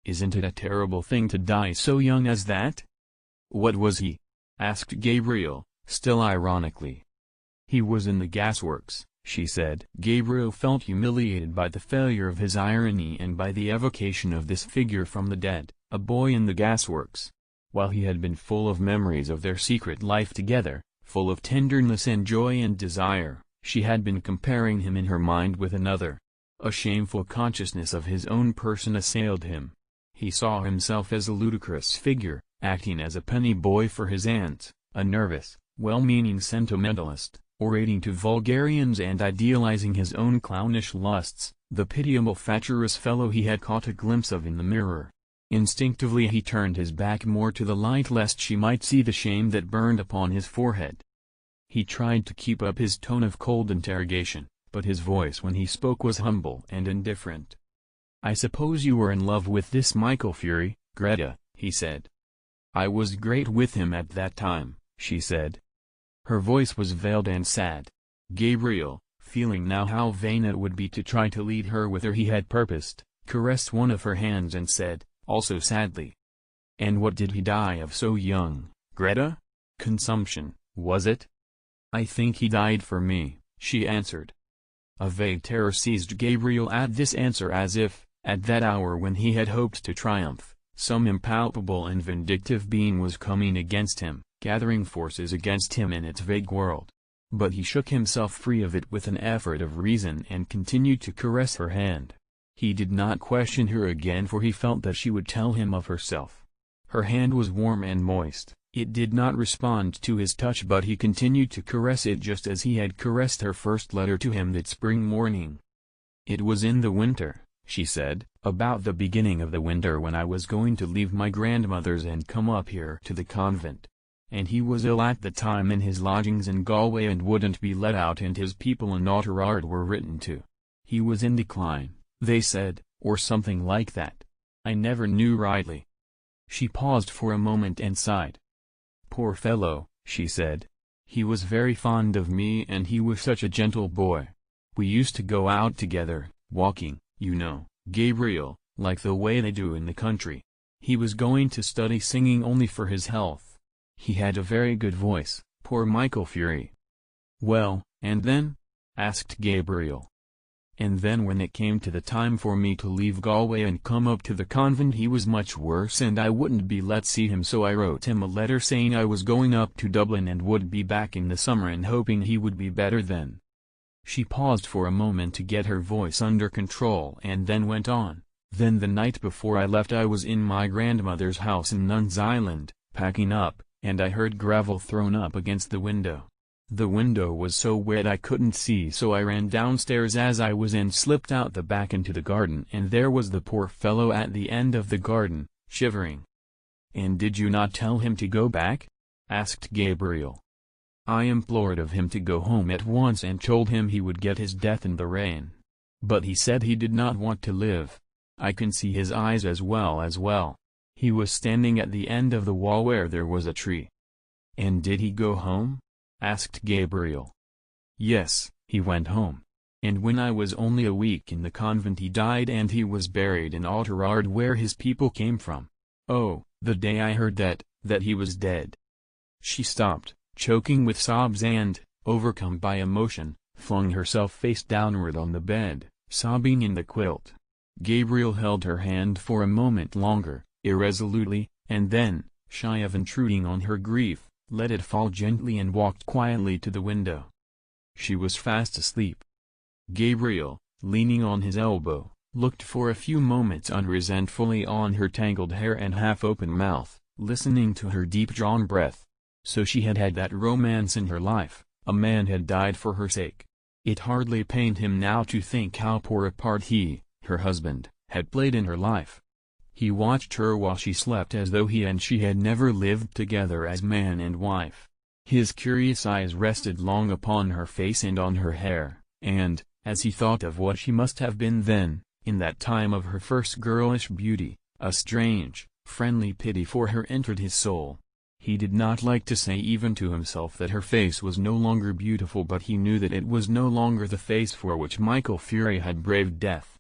Isn't it a terrible thing to die so young as that?" "What was he?" asked Gabriel, still ironically. "He was in the gasworks," she said. Gabriel felt humiliated by the failure of his irony and by the evocation of this figure from the dead, a boy in the gasworks. While he had been full of memories of their secret life together, full of tenderness and joy and desire, she had been comparing him in her mind with another. A shameful consciousness of his own person assailed him. He saw himself as a ludicrous figure, acting as a penny boy for his aunt, a nervous, well-meaning sentimentalist, orating to vulgarians and idealizing his own clownish lusts, the pitiable fatuous fellow he had caught a glimpse of in the mirror. Instinctively he turned his back more to the light lest she might see the shame that burned upon his forehead. He tried to keep up his tone of cold interrogation, but his voice when he spoke was humble and indifferent. "I suppose you were in love with this Michael Fury, Greta," he said. "I was great with him at that time," she said. Her voice was veiled and sad. Gabriel, feeling now how vain it would be to try to lead her whither he had purposed, caressed one of her hands and said, also sadly, "And what did he die of so young, Greta? Consumption, was it?" "I think he died for me," she answered. A vague terror seized Gabriel at this answer, as if, at that hour when he had hoped to triumph, some impalpable and vindictive being was coming against him, gathering forces against him in its vague world. But he shook himself free of it with an effort of reason and continued to caress her hand. He did not question her again, for he felt that she would tell him of herself. Her hand was warm and moist. It did not respond to his touch, but he continued to caress it just as he had caressed her first letter to him that spring morning. It was in the winter, she said, "about the beginning of the winter when I was going to leave my grandmother's and come up here to the convent. And he was ill at the time in his lodgings in Galway and wouldn't be let out, and his people in Oughterard were written to. He was in decline, they said, or something like that. I never knew rightly." She paused for a moment and sighed. "Poor fellow," she said. "He was very fond of me, and he was such a gentle boy. We used to go out together, walking, you know, Gabriel, like the way they do in the country. He was going to study singing only for his health. He had a very good voice, poor Michael Fury." "Well, and then?" asked Gabriel. "And then when it came to the time for me to leave Galway and come up to the convent he was much worse and I wouldn't be let see him, so I wrote him a letter saying I was going up to Dublin and would be back in the summer and hoping he would be better then." She paused for a moment to get her voice under control and then went on. "Then the night before I left I was in my grandmother's house in Nuns Island, packing up, and I heard gravel thrown up against the window. The window was so wet I couldn't see, so I ran downstairs as I was and slipped out the back into the garden, and there was the poor fellow at the end of the garden, shivering." "And did you not tell him to go back?" asked Gabriel. "I implored of him to go home at once and told him he would get his death in the rain. But he said he did not want to live. I can see his eyes as well. He was standing at the end of the wall where there was a tree." "And did he go home?" asked Gabriel. "Yes, he went home. And when I was only a week in the convent he died, and he was buried in Oughterard where his people came from. Oh, the day I heard that he was dead." She stopped, choking with sobs and, overcome by emotion, flung herself face downward on the bed, sobbing in the quilt. Gabriel held her hand for a moment longer, irresolutely, and then, shy of intruding on her grief, let it fall gently and walked quietly to the window. She was fast asleep. Gabriel, leaning on his elbow, looked for a few moments unresentfully on her tangled hair and half-open mouth, listening to her deep-drawn breath. So she had had that romance in her life, a man had died for her sake. It hardly pained him now to think how poor a part he, her husband, had played in her life. He watched her while she slept as though he and she had never lived together as man and wife. His curious eyes rested long upon her face and on her hair, and, as he thought of what she must have been then, in that time of her first girlish beauty, a strange, friendly pity for her entered his soul. He did not like to say even to himself that her face was no longer beautiful, but he knew that it was no longer the face for which Michael Fury had braved death.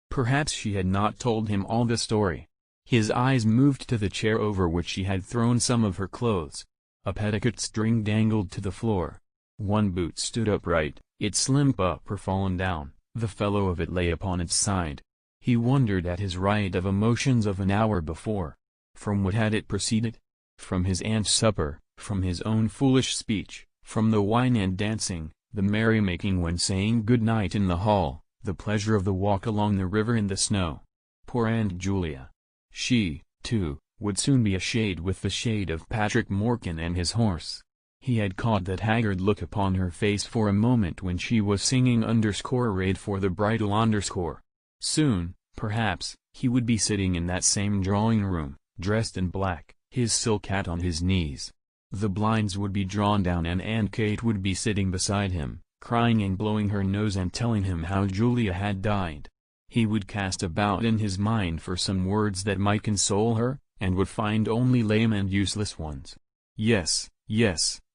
Perhaps she had not told him all the story. His eyes moved to the chair over which she had thrown some of her clothes. A petticoat string dangled to the floor. One boot stood upright, its slim upper fallen down, the fellow of it lay upon its side. He wondered at his riot of emotions of an hour before. From what had it proceeded? From his aunt's supper, from his own foolish speech, from the wine and dancing, the merrymaking when saying good night in the hall, the pleasure of the walk along the river in the snow. Poor Aunt Julia! She, too, would soon be a shade with the shade of Patrick Morkan and his horse. He had caught that haggard look upon her face for a moment when she was singing _raid for the bridal _. Soon, perhaps, he would be sitting in that same drawing-room, dressed in black, his silk hat on his knees. The blinds would be drawn down and Aunt Kate would be sitting beside him, crying and blowing her nose and telling him how Julia had died. He would cast about in his mind for some words that might console her, and would find only lame and useless ones. Yes,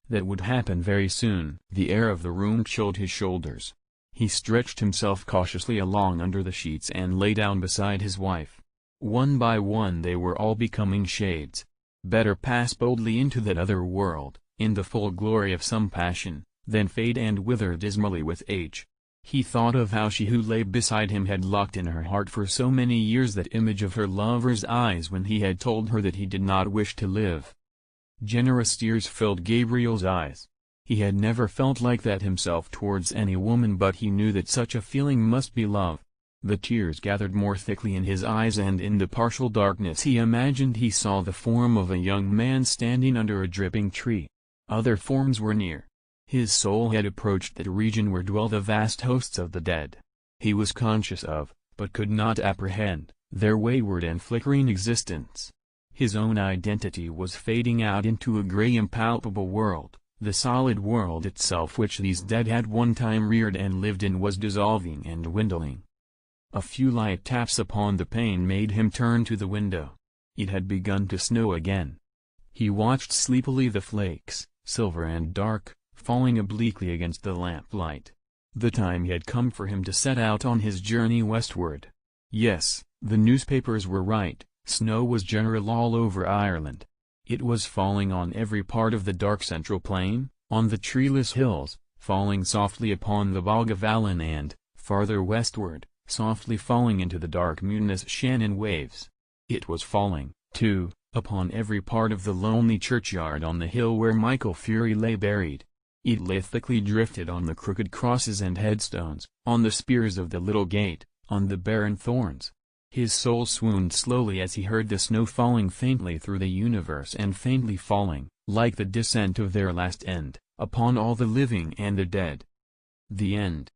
that would happen very soon. The air of the room chilled his shoulders. He stretched himself cautiously along under the sheets and lay down beside his wife. One by one they were all becoming shades. Better pass boldly into that other world, in the full glory of some passion, than fade and wither dismally with age. He thought of how she who lay beside him had locked in her heart for so many years that image of her lover's eyes when he had told her that he did not wish to live. Generous tears filled Gabriel's eyes. He had never felt like that himself towards any woman, but he knew that such a feeling must be love. The tears gathered more thickly in his eyes, and in the partial darkness he imagined he saw the form of a young man standing under a dripping tree. Other forms were near. His soul had approached that region where dwell the vast hosts of the dead. He was conscious of, but could not apprehend, their wayward and flickering existence. His own identity was fading out into a gray impalpable world, the solid world itself which these dead had one time reared and lived in was dissolving and dwindling. A few light taps upon the pane made him turn to the window. It had begun to snow again. He watched sleepily the flakes, silver and dark, falling obliquely against the lamplight. The time had come for him to set out on his journey westward. Yes, the newspapers were right, snow was general all over Ireland. It was falling on every part of the dark central plain, on the treeless hills, falling softly upon the bog of Allen and, farther westward, softly falling into the dark mutinous Shannon waves. It was falling, too, upon every part of the lonely churchyard on the hill where Michael Fury lay buried. It lay thickly drifted on the crooked crosses and headstones, on the spears of the little gate, on the barren thorns. His soul swooned slowly as he heard the snow falling faintly through the universe and faintly falling, like the descent of their last end, upon all the living and the dead. The end.